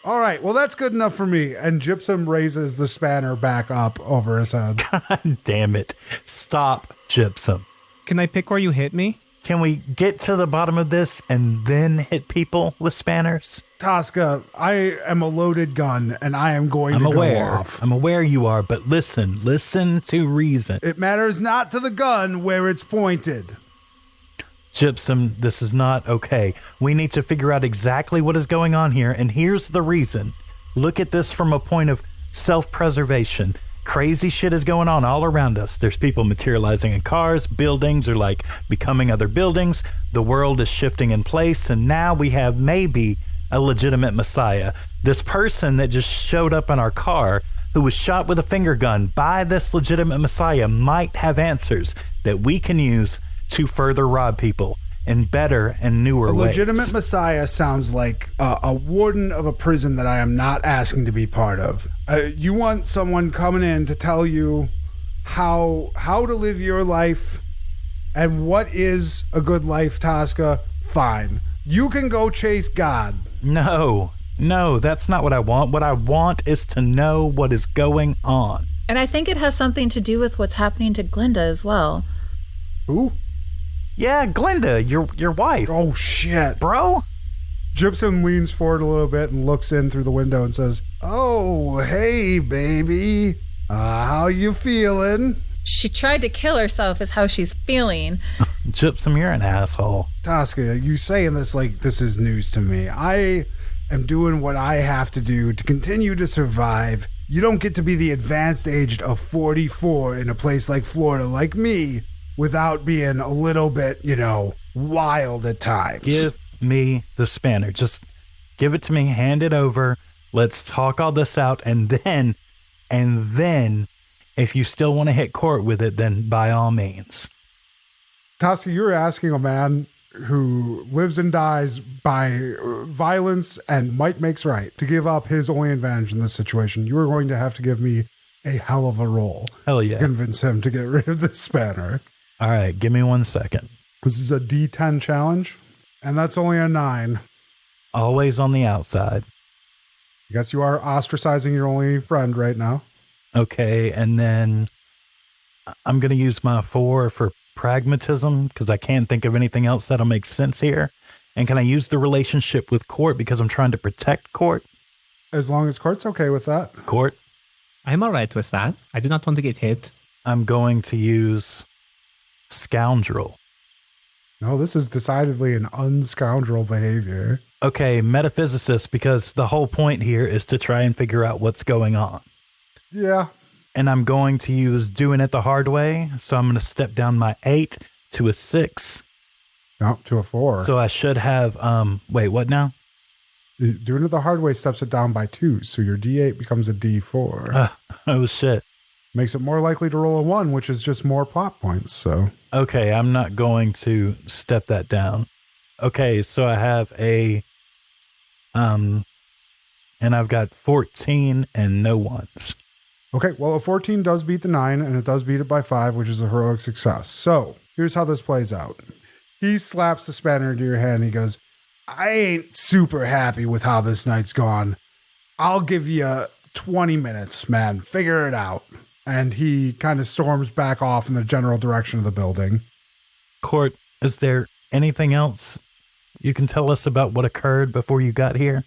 All right, well, that's good enough for me. And Gypsum raises the spanner back up over his head. God damn it. Stop, Gypsum. Can I pick where you hit me? Can we get to the bottom of this and then hit people with spanners? Toska, I am a loaded gun, and I am going to go off. I'm aware you are, but listen to reason. It matters not to the gun where it's pointed. Gypsum, this is not okay. We need to figure out exactly what is going on here, and here's the reason. Look at this from a point of self-preservation. Crazy shit is going on all around us. There's people materializing in cars, buildings are like becoming other buildings. The world is shifting in place, and now we have maybe a legitimate messiah. This person that just showed up in our car who was shot with a finger gun by this legitimate messiah might have answers that we can use to further rob people in better and newer ways. A legitimate messiah sounds like a warden of a prison that I am not asking to be part of. You want someone coming in to tell you how to live your life and what is a good life, Toska? Fine. You can go chase God. No, that's not what I want. What I want is to know what is going on. And I think it has something to do with what's happening to Glinda as well. Who? Yeah, Glinda, your wife. Oh, shit. Bro? Gypsum leans forward a little bit and looks in through the window and says, "Oh, hey, baby. How you feeling?" She tried to kill herself is how she's feeling. Gypsum, you're an asshole. Toska, you saying this like this is news to me. I am doing what I have to do to continue to survive. You don't get to be the advanced age of 44 in a place like Florida like me without being a little bit, wild at times. Give me the spanner. Just give it to me. Hand it over. Let's talk all this out. And then, if you still want to hit court with it, then by all means. Toska, you're asking a man who lives and dies by violence and might makes right to give up his only advantage in this situation. You are going to have to give me a hell of a roll. Hell yeah. To convince him to get rid of this spanner. All right, give me 1 second. This is a D10 challenge, and that's only a 9. Always on the outside. I guess you are ostracizing your only friend right now. Okay, and then I'm going to use my 4 for pragmatism because I can't think of anything else that'll make sense here. And can I use the relationship with Court because I'm trying to protect Court? As long as Court's okay with that. Court? I'm all right with that. I do not want to get hit. I'm going to use Scoundrel. No, this is decidedly an unscoundrel behavior. Okay, metaphysicist, because the whole point here is to try and figure out what's going on. Yeah. And I'm going to use doing it the hard way. So I'm going to step down my 8 to a 6. No, to a 4. So I should have, wait, what now? Doing it the hard way steps it down by 2. So your D8 becomes a D4. Oh, shit. Makes it more likely to roll a 1, which is just more plot points. So okay, I'm not going to step that down. Okay, so I have a, and I've got 14 and no ones. Okay, well, a 14 does beat the 9, and it does beat it by 5, which is a heroic success. So here's how this plays out. He slaps the spanner into your hand, and he goes, I ain't super happy with how this night's gone. I'll give you 20 minutes, man. Figure it out. And he kind of storms back off in the general direction of the building. Court, is there anything else you can tell us about what occurred before you got here?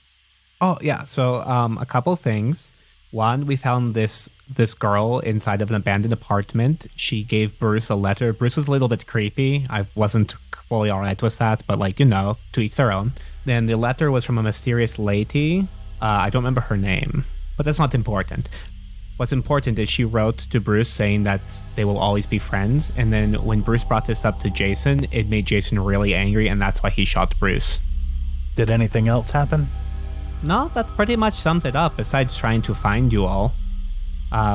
Oh, yeah. So a couple things. One, we found this girl inside of an abandoned apartment. She gave Bruce a letter. Bruce was a little bit creepy. I wasn't fully all right with that, but to each their own. Then the letter was from a mysterious lady. I don't remember her name, but that's not important. What's important is she wrote to Bruce saying that they will always be friends. And then when Bruce brought this up to Jason, it made Jason really angry, and that's why he shot Bruce. Did anything else happen? No, that pretty much sums it up, besides trying to find you all,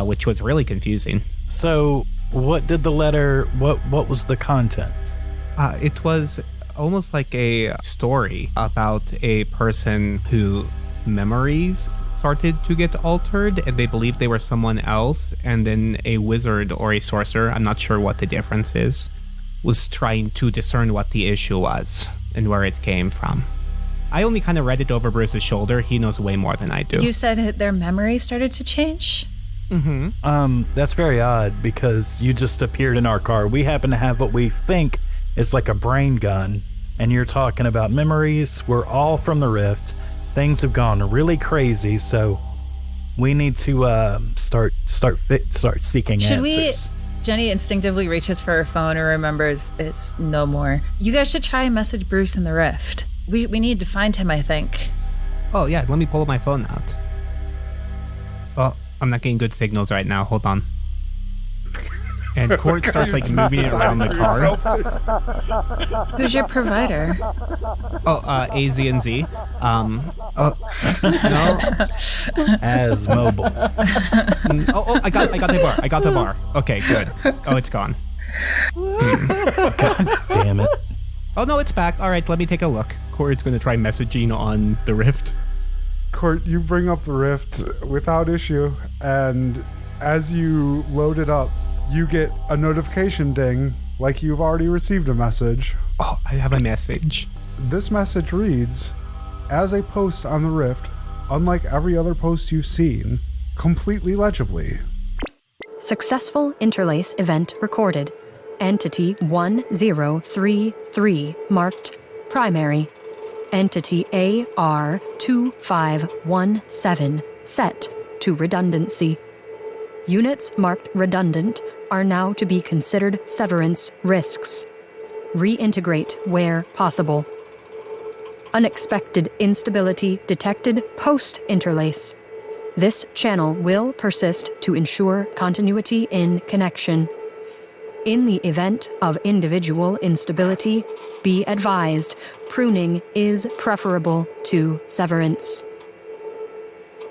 which was really confusing. So, what did the letter, what was the content? It was almost like a story about a person who memories started to get altered, and they believed they were someone else, and then a wizard or a sorcerer, I'm not sure what the difference is, was trying to discern what the issue was and where it came from. I only kind of read it over Bruce's shoulder. He knows way more than I do. You said their memory started to change? Mm-hmm. That's very odd, because you just appeared in our car. We happen to have what we think is like a brain gun, and you're talking about memories. We're all from the Rift. Things have gone really crazy, so we need to start seeking answers. Jenny instinctively reaches for her phone and remembers it's no more. You guys should try and message Bruce in the Rift. We need to find him, I think. Oh, yeah, let me pull my phone out. Oh, I'm not getting good signals right now. Hold on. And Court starts moving it around the car. Who's your provider? Oh, AZ&Z. No. As mobile. I got the bar. Okay, good. Oh, it's gone. God damn it. Oh, no, it's back. All right, let me take a look. Court's going to try messaging on the Rift. Court, you bring up the Rift without issue, and as you load it up, you get a notification ding like you've already received a message. Oh, I have a message. This message reads, as a post on the Rift, unlike every other post you've seen, completely legibly. Successful interlace event recorded. Entity 1033 marked primary. Entity AR2517 set to redundancy. Units marked redundant are now to be considered severance risks. Reintegrate where possible. Unexpected instability detected post-interlace. This channel will persist to ensure continuity in connection. In the event of individual instability, be advised, pruning is preferable to severance.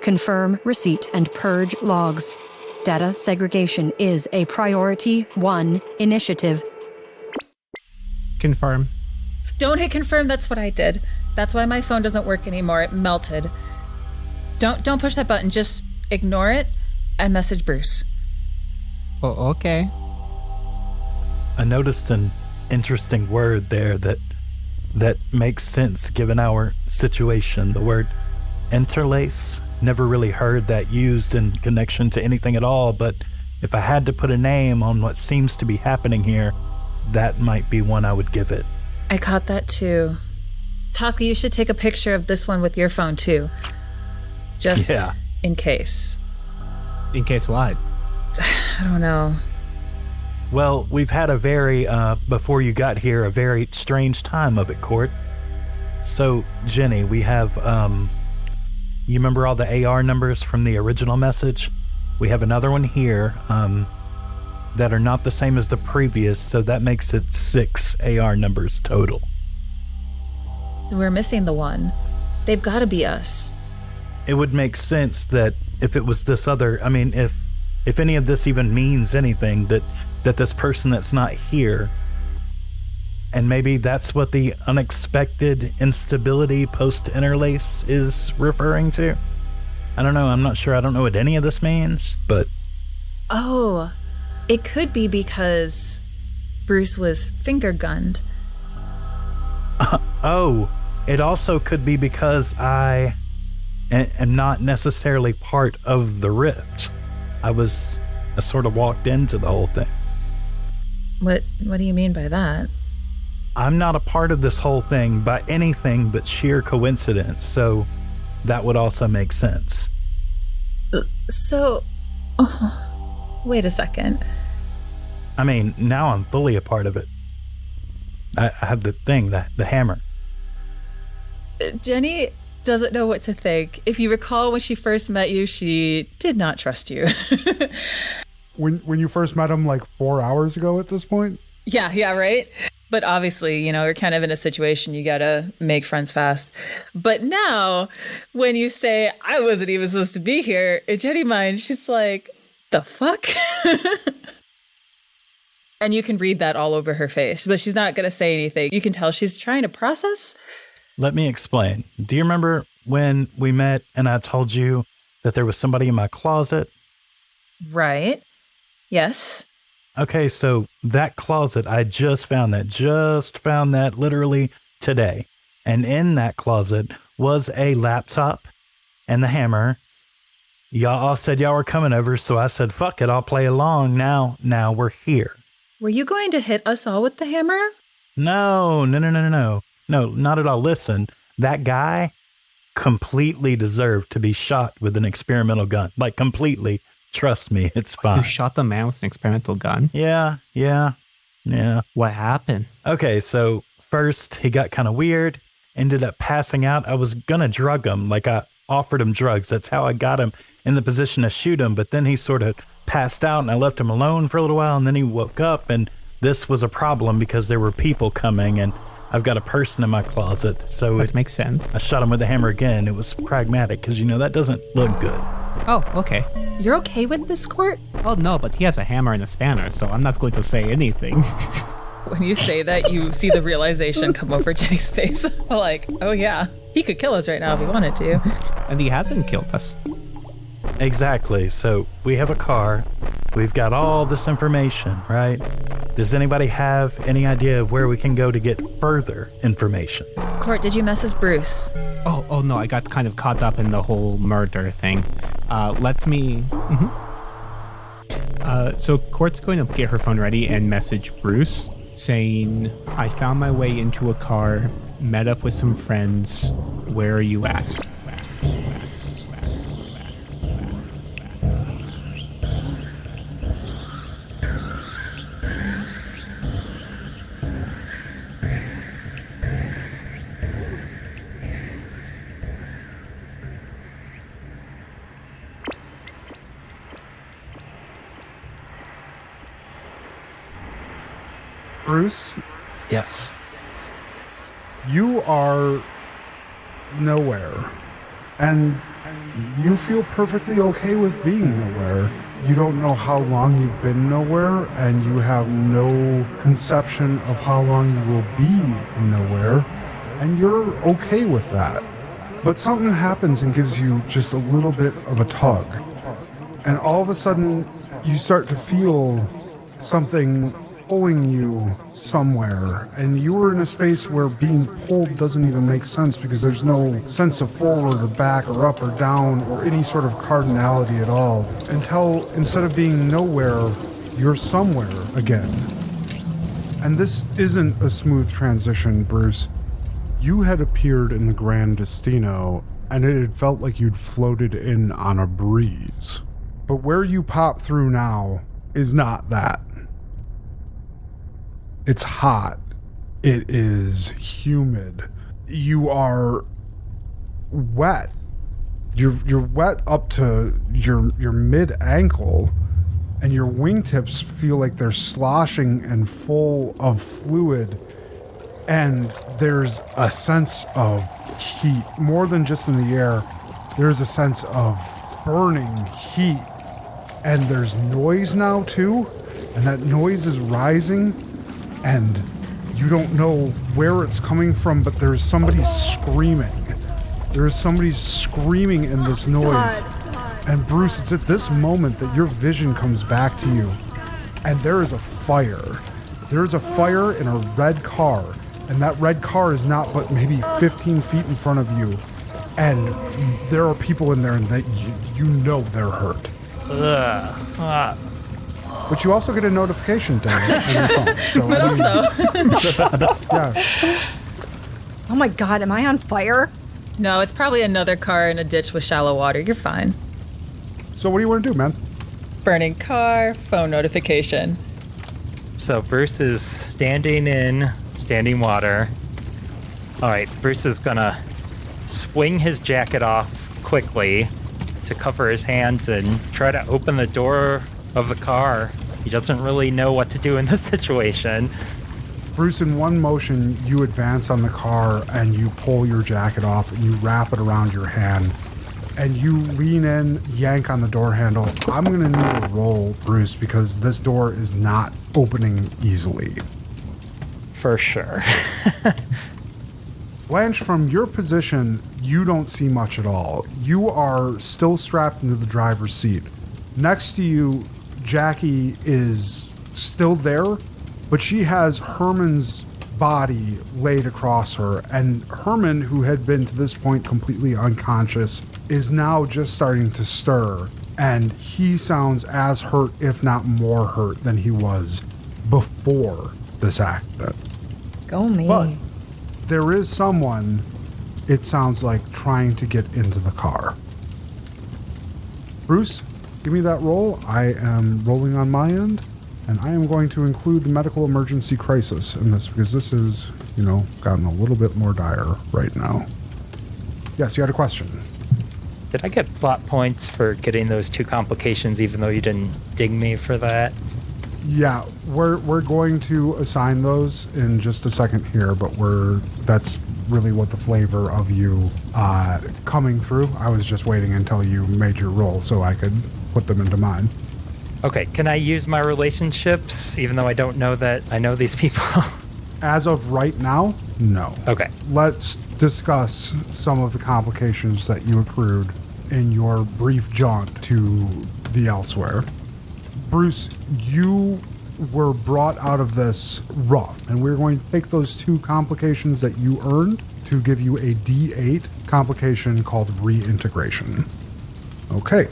Confirm receipt and purge logs. Data segregation is a priority 1 initiative. Confirm. Don't hit confirm, that's what I did. That's why my phone doesn't work anymore. It melted. Don't push that button, just ignore it and message Bruce. Oh, okay. I noticed an interesting word there that makes sense given our situation. The word interlace. Never really heard that used in connection to anything at all, but if I had to put a name on what seems to be happening here, that might be one I would give it. I caught that too. Toska, you should take a picture of this one with your phone too. Just in case. In case what? I don't know. Well, we've had a very, before you got here, a very strange time of it, Court. So, Jenny, we have, you remember all the AR numbers from the original message? We have another one here that are not the same as the previous, so that makes it 6 AR numbers total. We're missing the one. They've got to be us. It would make sense that if it was this other, I mean, if any of this even means anything, that this person that's not here, and maybe that's what the unexpected instability post-interlace is referring to. I don't know. I'm not sure. I don't know what any of this means, but... Oh, it could be because Bruce was finger gunned. It also could be because I am not necessarily part of the rift. I sort of walked into the whole thing. What do you mean by that? I'm not a part of this whole thing by anything but sheer coincidence, so that would also make sense. Wait a second. I mean, now I'm fully a part of it. I have the thing, the hammer. Jenny doesn't know what to think. If you recall, when she first met you, she did not trust you. When you first met him, like 4 hours ago at this point? Yeah, right? But obviously, you're kind of in a situation you gotta make friends fast. But now, when you say, I wasn't even supposed to be here, in Jenny's mind, she's like, the fuck? And you can read that all over her face, but she's not gonna say anything. You can tell she's trying to process. Let me explain. Do you remember when we met and I told you that there was somebody in my closet? Right. Yes. Okay, so that closet, I just found that literally today. And in that closet was a laptop and the hammer. Y'all all said y'all were coming over, so I said, fuck it, I'll play along. Now we're here. Were you going to hit us all with the hammer? No, not at all. Listen, that guy completely deserved to be shot with an experimental gun. Like, completely. Trust me, it's fine. You shot the man with an experimental gun? Yeah. What happened? Okay, so first he got kind of weird, ended up passing out. I was gonna drug him, like I offered him drugs. That's how I got him in the position to shoot him, but then he sort of passed out and I left him alone for a little while, and then he woke up, and this was a problem because there were people coming, and I've got a person in my closet, so it makes sense. I shot him with a hammer again. It was pragmatic because, that doesn't look good. Oh, okay. You're okay with this, Court? Oh, no, but he has a hammer and a spanner, so I'm not going to say anything. When you say that, you see the realization come over Jenny's face. Like, oh yeah, he could kill us right now if he wanted to. And he hasn't killed us. Exactly. So we have a car. We've got all this information, right? Does anybody have any idea of where we can go to get further information? Court, did you message Bruce? Oh no, I got kind of caught up in the whole murder thing. Let me... So Court's going to get her phone ready and message Bruce, saying, I found my way into a car, met up with some friends. Where are you at? Bruce? Yes. You are nowhere. And you feel perfectly okay with being nowhere. You don't know how long you've been nowhere, and you have no conception of how long you will be nowhere, and you're okay with that. But something happens and gives you just a little bit of a tug. And all of a sudden, you start to feel something pulling you somewhere, and you were in a space where being pulled doesn't even make sense because there's no sense of forward or back or up or down or any sort of cardinality at all, until instead of being nowhere, you're somewhere again. And this isn't a smooth transition, Bruce. You had appeared in the Gran Destino, and it had felt like you'd floated in on a breeze. But where you pop through now is not that. It's hot. It is humid. You are wet. You're wet up to your mid ankle, and your wingtips feel like they're sloshing and full of fluid, and there's a sense of heat more than just in the air. There's a sense of burning heat, and there's noise now too, and that noise is rising, and you don't know where it's coming from, but there's somebody screaming. There's somebody screaming in this noise. And Bruce, it's at this moment that your vision comes back to you, and there is a fire. There is a fire in a red car, and that red car is not but maybe 15 feet in front of you, and there are people in there, and that you know they're hurt. But you also get a notification thing on your phone. So, but yeah. Oh my God, am I on fire? No, it's probably another car in a ditch with shallow water. You're fine. So what do you want to do, man? Burning car, phone notification. So Bruce is standing in standing water. All right, Bruce is gonna swing his jacket off quickly to cover his hands and try to open the door of the car. He doesn't really know what to do in this situation. Bruce, in one motion, you advance on the car and you pull your jacket off and you wrap it around your hand and you lean in, yank on the door handle. I'm going to need a roll, Bruce, because this door is not opening easily. For sure. Blanche, from your position, you don't see much at all. You are still strapped into the driver's seat. Next to you, Jackie is still there, but she has Herman's body laid across her, and Herman, who had been to this point completely unconscious, is now just starting to stir, and he sounds as hurt, if not more hurt, than he was before this accident. Go me. But there is someone, it sounds like, trying to get into the car. Bruce, give me that roll. I am rolling on my end, and I am going to include the medical emergency crisis in this because this is, gotten a little bit more dire right now. Yes, you had a question. Did I get plot points for getting those 2 complications even though you didn't ding me for that? Yeah, we're going to assign those in just a second here, but that's really what the flavor of you coming through. I was just waiting until you made your roll so I could put them into mine. Okay, can I use my relationships even though I don't know that I know these people? As of right now, no. Okay. Let's discuss some of the complications that you accrued in your brief jaunt to the elsewhere. Bruce, you were brought out of this rough, and we're going to take those 2 complications that you earned to give you a D8 complication called reintegration. Okay.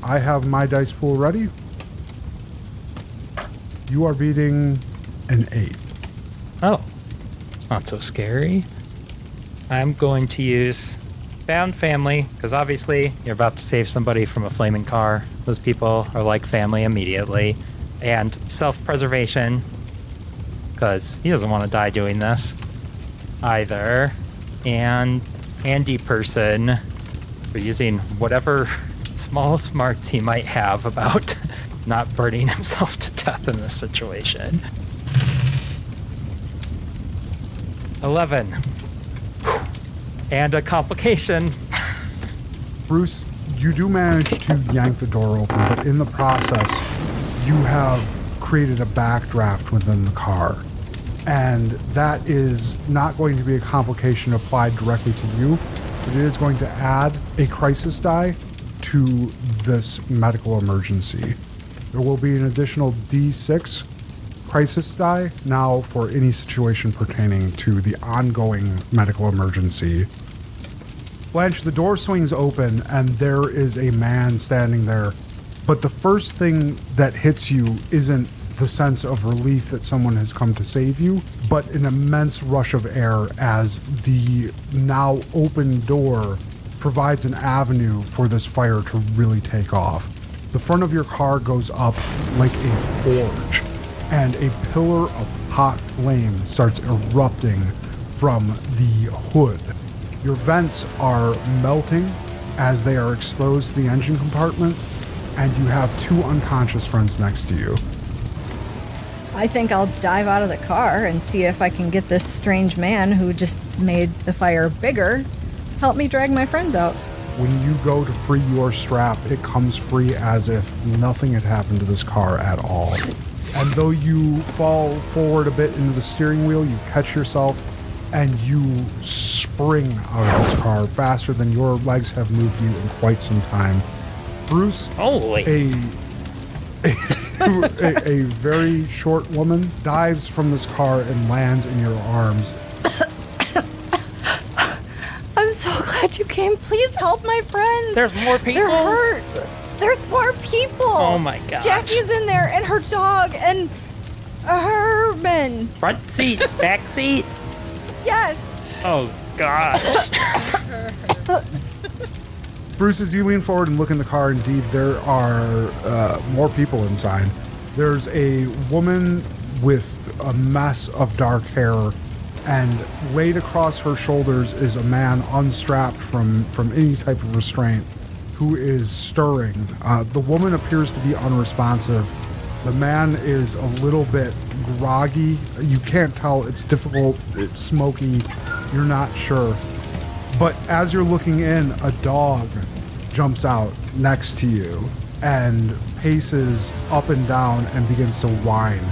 I have my dice pool ready. You are beating an 8. Oh, it's not so scary. I'm going to use Found Family, because obviously you're about to save somebody from a flaming car. Those people are like family immediately. And Self-Preservation, because he doesn't want to die doing this either. And Handy Person, for using whatever small smarts he might have about not burning himself to death in this situation. 11. And a complication. Bruce, you do manage to yank the door open, but in the process, you have created a backdraft within the car. And that is not going to be a complication applied directly to you, but it is going to add a crisis die to this medical emergency. There will be an additional D6 crisis die now for any situation pertaining to the ongoing medical emergency. Blanche, the door swings open and there is a man standing there, but the first thing that hits you isn't the sense of relief that someone has come to save you, but an immense rush of air as the now open door provides an avenue for this fire to really take off. The front of your car goes up like a forge, and a pillar of hot flame starts erupting from the hood. Your vents are melting, as they are exposed to the engine compartment, and you have 2 unconscious friends next to you. I think I'll dive out of the car and see if I can get this strange man who just made the fire bigger help me drag my friends out. When you go to free your strap, it comes free as if nothing had happened to this car at all. And though you fall forward a bit into the steering wheel, you catch yourself and you spring out of this car faster than your legs have moved you in quite some time. Bruce, a very short woman dives from this car and lands in your arms. I'm so glad you came. Please help my friends. There's more people? They're hurt. There's more people. Oh my gosh. Jackie's in there and her dog and Herman. Front seat, back seat? Yes. Oh gosh. Bruce, as you lean forward and look in the car, indeed, there are more people inside. There's a woman with a mess of dark hair, and laid across her shoulders is a man unstrapped from any type of restraint who is stirring. The woman appears to be unresponsive. The man is a little bit groggy. You can't tell. It's difficult. It's smoky. You're not sure. But as you're looking in, a dog jumps out next to you and paces up and down and begins to whine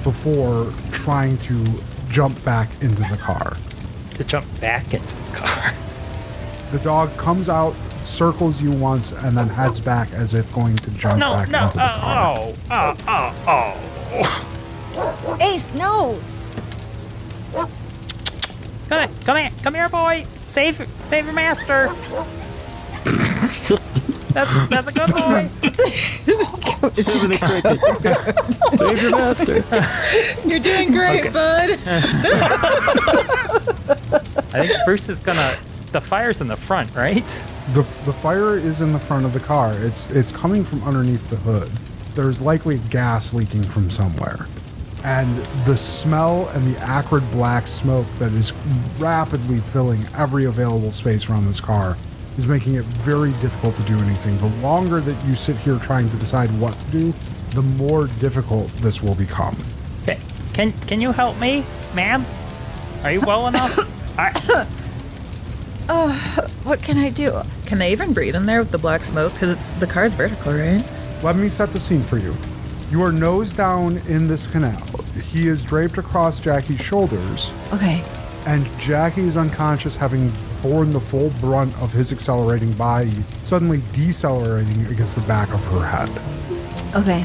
before trying to jump back into the car. To jump back into the car? The dog comes out, circles you once, and then heads back as if going to jump back into the car. Ace, no! Come here, boy! Save your master! That's a good boy! Save your master! You're doing great, bud! I think Bruce is gonna... The fire's in the front, right? The fire is in the front of the car. It's coming from underneath the hood. There's likely gas leaking from somewhere. And the smell and the acrid black smoke that is rapidly filling every available space around this car is making it very difficult to do anything. The longer that you sit here trying to decide what to do, the more difficult this will become. Okay. Can you help me, ma'am? Are you well enough? What can I do? Can they even breathe in there with the black smoke? Because the car's vertical, right? Let me set the scene for you. You are nose down in this canal. He is draped across Jackie's shoulders. Okay. And Jackie is unconscious, having borne the full brunt of his accelerating body, suddenly decelerating against the back of her head. Okay.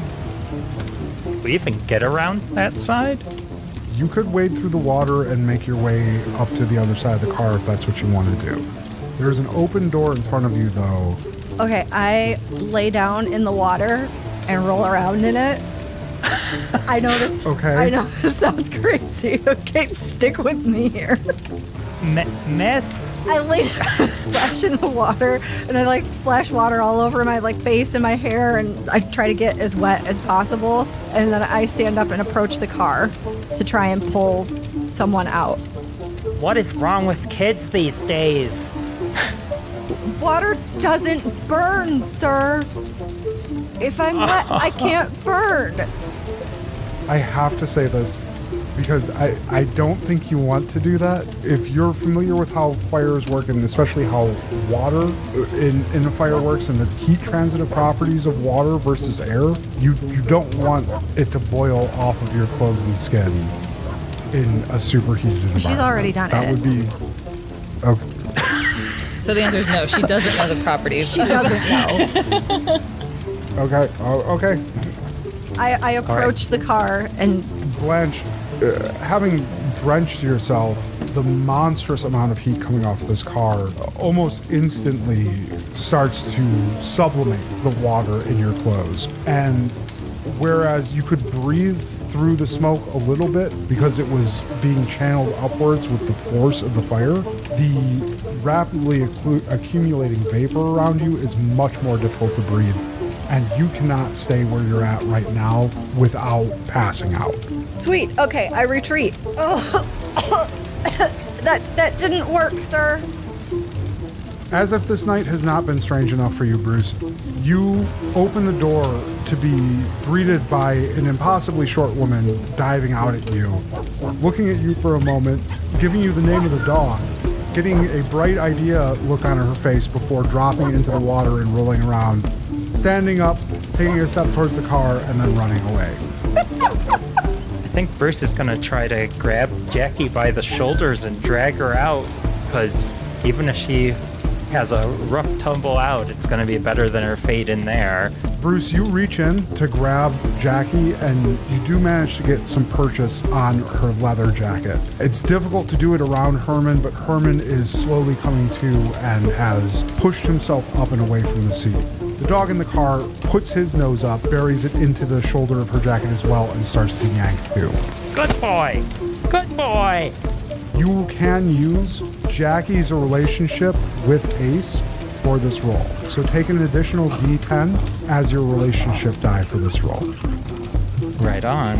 Will you even get around that side? You could wade through the water and make your way up to the other side of the car if that's what you want to do. There's an open door in front of you, though. Okay, I lay down in the water and roll around in it. I know this. Okay. I know this sounds crazy. Okay, stick with me here. Miss? I lay down, splash in the water, and I splash water all over my face and my hair, and I try to get as wet as possible. And then I stand up and approach the car to try and pull someone out. What is wrong with kids these days? Water doesn't burn, sir. If I'm wet, I can't burn. I have to say this because I don't think you want to do that. If you're familiar with how fires work, and especially how water in a fire works and the heat transitive properties of water versus air, you don't want it to boil off of your clothes and skin in a superheated environment. She's already done that it. That would be... Okay. So the answer is no. She doesn't know the properties. She doesn't know. Okay. Okay. I approach the car and... Blanche, having drenched yourself, the monstrous amount of heat coming off this car almost instantly starts to sublimate the water in your clothes. And whereas you could breathe through the smoke a little bit because it was being channeled upwards with the force of the fire, the rapidly accumulating vapor around you is much more difficult to breathe. And you cannot stay where you're at right now without passing out. Sweet. Okay, I retreat. Oh, that didn't work, sir. As if this night has not been strange enough for you, Bruce, you open the door to be greeted by an impossibly short woman diving out at you, looking at you for a moment, giving you the name of the dog, getting a bright idea look on her face before dropping into the water and rolling around, standing up, taking a step towards the car, and then running away. I think Bruce is going to try to grab Jackie by the shoulders and drag her out, because even if she has a rough tumble out, it's going to be better than her fate in there. Bruce, you reach in to grab Jackie, and you do manage to get some purchase on her leather jacket. It's difficult to do it around Herman, but Herman is slowly coming to and has pushed himself up and away from the seat. The dog in the car puts his nose up, buries it into the shoulder of her jacket as well, and starts to yank too. Good boy! Good boy! You can use Jackie's relationship with Ace for this roll. So take an additional D10 as your relationship die for this roll. Right on.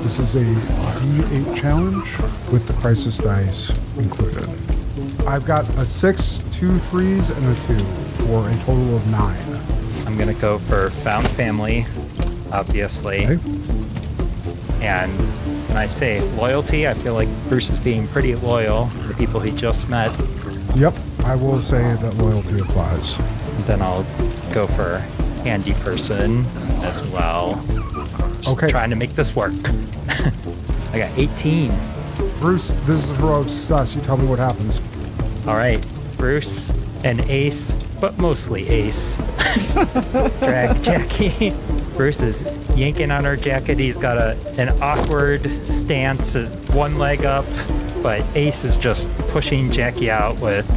This is a D8 challenge with the crisis dice included. I've got a 6, 2 3s, and a 2 for a total of 9. I'm going to go for found family, obviously. Okay. And when I say loyalty, I feel like Bruce is being pretty loyal to the people he just met. Yep, I will say that loyalty applies. And then I'll go for handy person as well. Just okay. Trying to make this work. I got 18. Bruce, this is a heroic success. You tell me what happens. All right, Bruce and Ace, but mostly Ace, drag Jackie. Bruce is yanking on her jacket. He's got an awkward stance, one leg up, but Ace is just pushing Jackie out with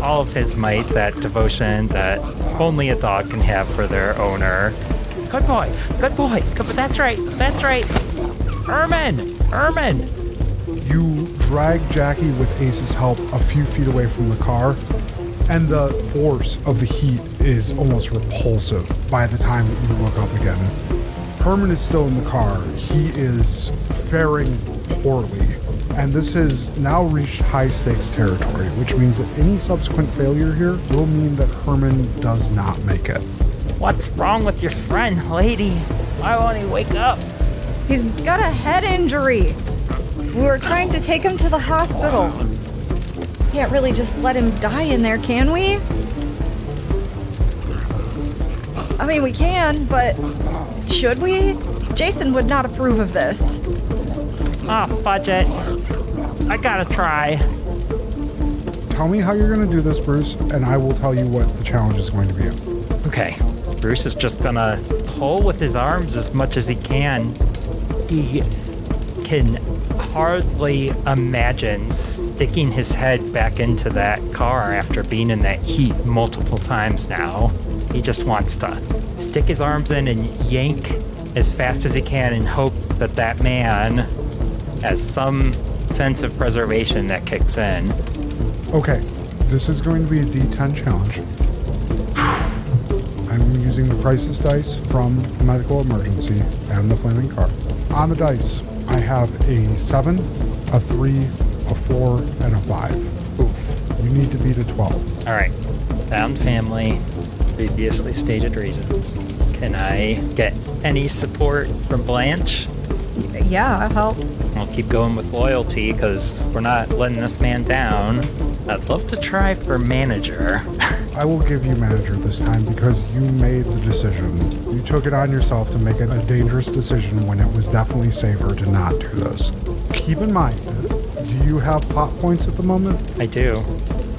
all of his might, that devotion that only a dog can have for their owner. Good boy, good boy. That's right, that's right. Herman. You drag Jackie with Ace's help a few feet away from the car, and the force of the heat is almost repulsive by the time that you look up again. Herman is still in the car. He is faring poorly, and this has now reached high-stakes territory, which means that any subsequent failure here will mean that Herman does not make it. What's wrong with your friend, lady? Why won't he wake up? He's got a head injury. We were trying to take him to the hospital. Can't really just let him die in there, can we? I mean, we can, but should we? Jason would not approve of this. Ah, fudge it. I gotta try. Tell me how you're going to do this, Bruce, and I will tell you what the challenge is going to be. Okay. Bruce is just gonna pull with his arms as much as he can. He can hardly imagine sticking his head back into that car after being in that heat multiple times now. He just wants to stick his arms in and yank as fast as he can and hope that that man has some sense of preservation that kicks in. Okay, this is going to be a D10 challenge. I'm using the crisis dice from the medical emergency and the flaming car. On the dice, I have a 7, a 3, a 4, and a 5. Oof. You need to beat a 12. All right. Found family, previously stated reasons. Can I get any support from Blanche? Yeah, I'll help. I'll keep going with loyalty because we're not letting this man down. I'd love to try for manager. I will give you manager this time because you made the decision. You took it on yourself to make it a dangerous decision when it was definitely safer to not do this. Keep in mind, do you have plot points at the moment? I do.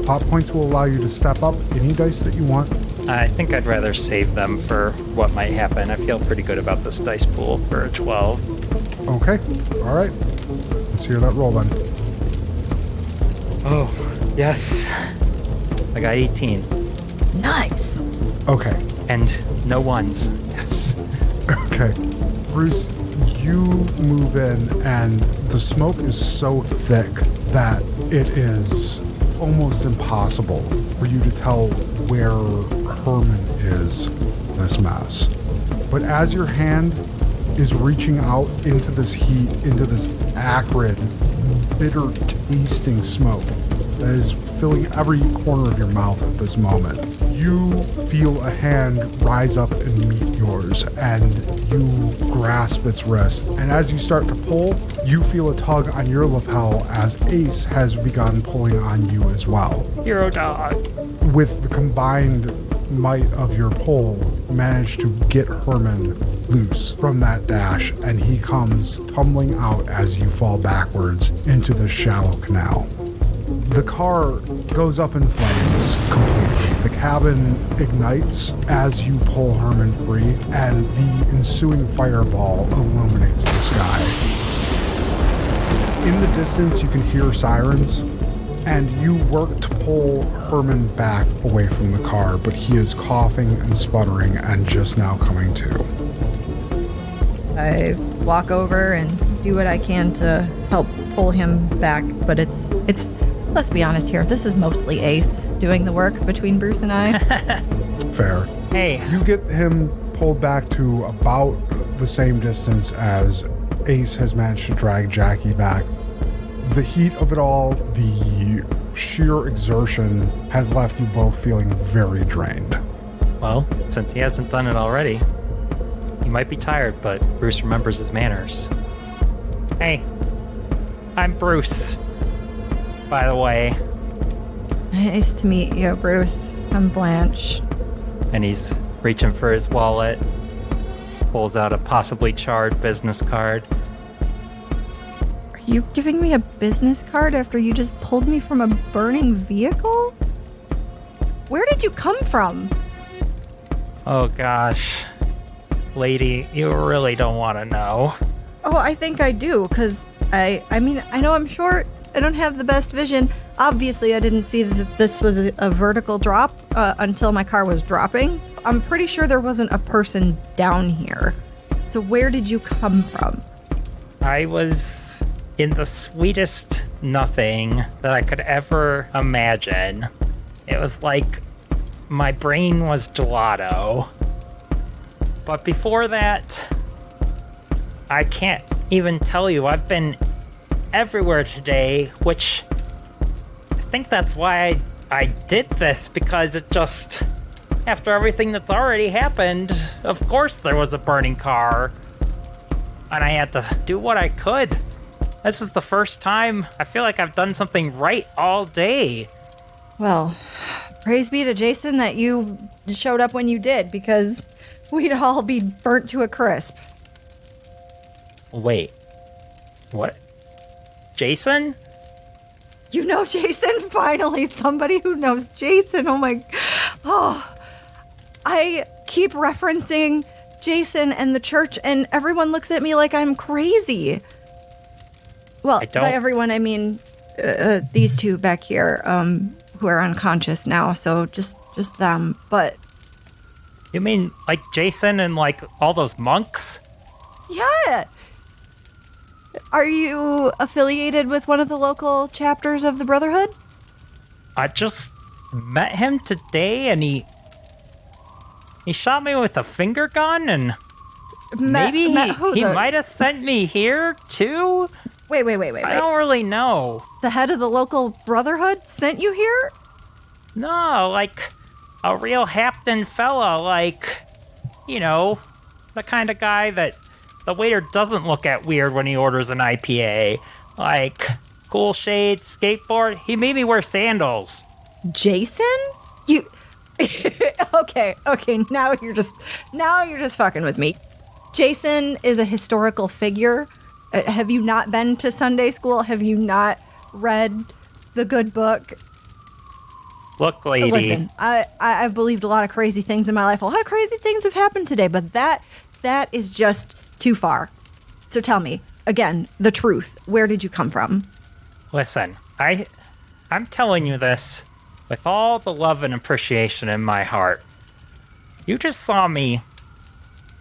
Plot points will allow you to step up any dice that you want. I think I'd rather save them for what might happen. I feel pretty good about this dice pool for a 12. Okay. All right. Let's hear that roll then. Oh, yes. I got 18. Nice. Okay. And no ones. Yes. Okay. Bruce, you move in and the smoke is so thick that it is almost impossible for you to tell where Herman is in this mess. But as your hand is reaching out into this heat, into this acrid, bitter tasting smoke, that is filling every corner of your mouth at this moment. You feel a hand rise up and meet yours, and you grasp its wrist. And as you start to pull, you feel a tug on your lapel as Ace has begun pulling on you as well. Hero dog. With the combined might of your pull, manage to get Herman loose from that dash, and he comes tumbling out as you fall backwards into the shallow canal. The car goes up in flames completely. The cabin ignites as you pull Herman free, and the ensuing fireball illuminates the sky. In the distance, you can hear sirens, and you work to pull Herman back away from the car, but he is coughing and sputtering and just now coming to. I walk over and do what I can to help pull him back, but it's let's be honest here, this is mostly Ace doing the work between Bruce and I. Fair. Hey. You get him pulled back to about the same distance as Ace has managed to drag Jackie back. The heat of it all, the sheer exertion, has left you both feeling very drained. Well, since he hasn't done it already, he might be tired, but Bruce remembers his manners. Hey, I'm Bruce, by the way. Nice to meet you, Bruce. I'm Blanche. And he's reaching for his wallet, pulls out a possibly charred business card. Are you giving me a business card after you just pulled me from a burning vehicle? Where did you come from? Oh gosh. Lady, you really don't want to know. Oh, I think I do, because I mean, I know I'm short. I don't have the best vision. Obviously, I didn't see that this was a vertical drop until my car was dropping. I'm pretty sure there wasn't a person down here. So where did you come from? I was in the sweetest nothing that I could ever imagine. It was like my brain was gelato. But before that, I can't even tell you. I've been everywhere today, which I think that's why I did this, because it just, after everything that's already happened, of course there was a burning car, and I had to do what I could. This is the first time I feel like I've done something right all day. Well, praise be to Jason that you showed up when you did, because we'd all be burnt to a crisp. Wait, what? Jason? You know Jason? Finally, somebody who knows Jason. Oh, I keep referencing Jason and the church, and everyone looks at me like I'm crazy. Well, by everyone, I mean these two back here, who are unconscious now, so just them, but... You mean, like, Jason and, like, all those monks? Yeah! Are you affiliated with one of the local chapters of the Brotherhood? I just met him today, and he shot me with a finger gun, and maybe he might have sent me here, too? Wait. I don't really know. The head of the local Brotherhood sent you here? No, like a real Hampton fella, like, you know, the kind of guy that the waiter doesn't look at weird when he orders an IPA. Like, cool shades, skateboard. He made me wear sandals. Jason? You... Okay, now you're just fucking with me. Jason is a historical figure. Have you not been to Sunday school? Have you not read the good book? Look, lady. Listen, I've believed a lot of crazy things in my life. A lot of crazy things have happened today, but that is just too far. So tell me, again, the truth. Where did you come from? Listen, I'm telling you this with all the love and appreciation in my heart. You just saw me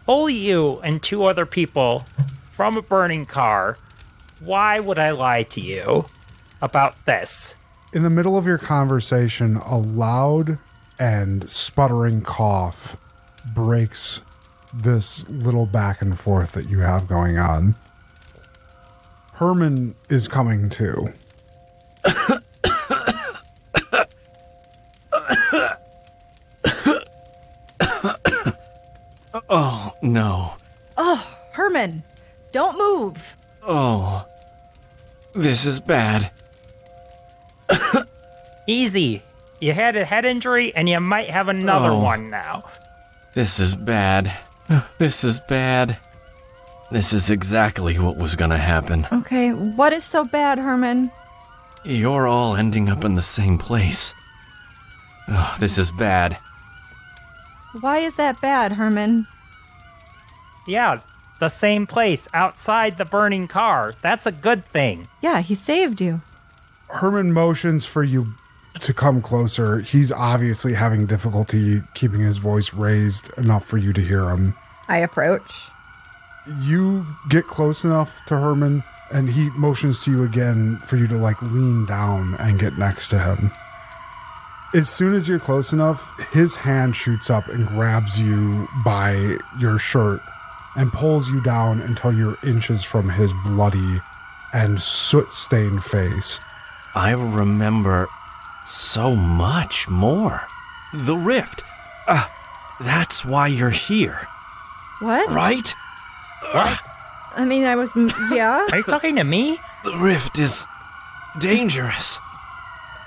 pull you and two other people from a burning car. Why would I lie to you about this? In the middle of your conversation, a loud and sputtering cough breaks this little back and forth that you have going on. Herman is coming too. Oh, no. Oh, Herman, don't move. Oh, this is bad. Easy. You had a head injury, and you might have another one now. This is bad. This is bad. This is exactly what was gonna happen. Okay, what is so bad, Herman? You're all ending up in the same place. Oh, this is bad. Why is that bad, Herman? Yeah, the same place, outside the burning car. That's a good thing. Yeah, he saved you. Herman motions for you to come closer. He's obviously having difficulty keeping his voice raised enough for you to hear him. I approach. You get close enough to Herman, and he motions to you again for you to, lean down and get next to him. As soon as you're close enough, his hand shoots up and grabs you by your shirt and pulls you down until you're inches from his bloody and soot-stained face. I remember so much more. The rift. That's why you're here. What? Right? What? I mean, yeah? Are you talking to me? The rift is dangerous.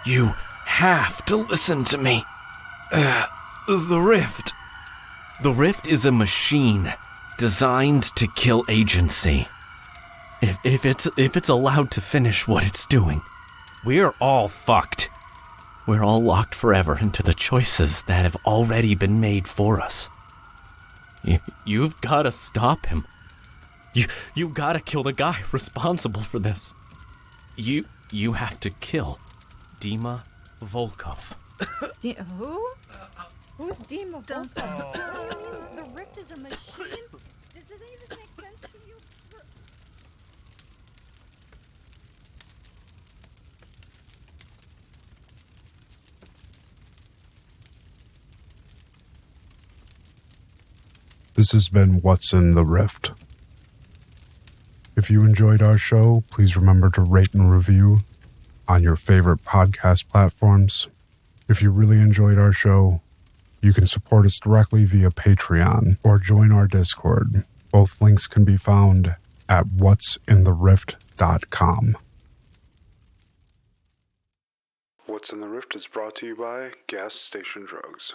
You have to listen to me. The rift. The rift is a machine designed to kill agency. If it's allowed to finish what it's doing, we're all fucked. We're all locked forever into the choices that have already been made for us. You've got to stop him. You got to kill the guy responsible for this. You have to kill Dima Volkov. Who? Who's Dima Volkov? The rift is a machine? Does any of this make sense to you? This has been What's in the Rift. If you enjoyed our show, please remember to rate and review on your favorite podcast platforms. If you really enjoyed our show, you can support us directly via Patreon or join our Discord. Both links can be found at what'sintherift.com. What's in the Rift is brought to you by Gas Station Drugs.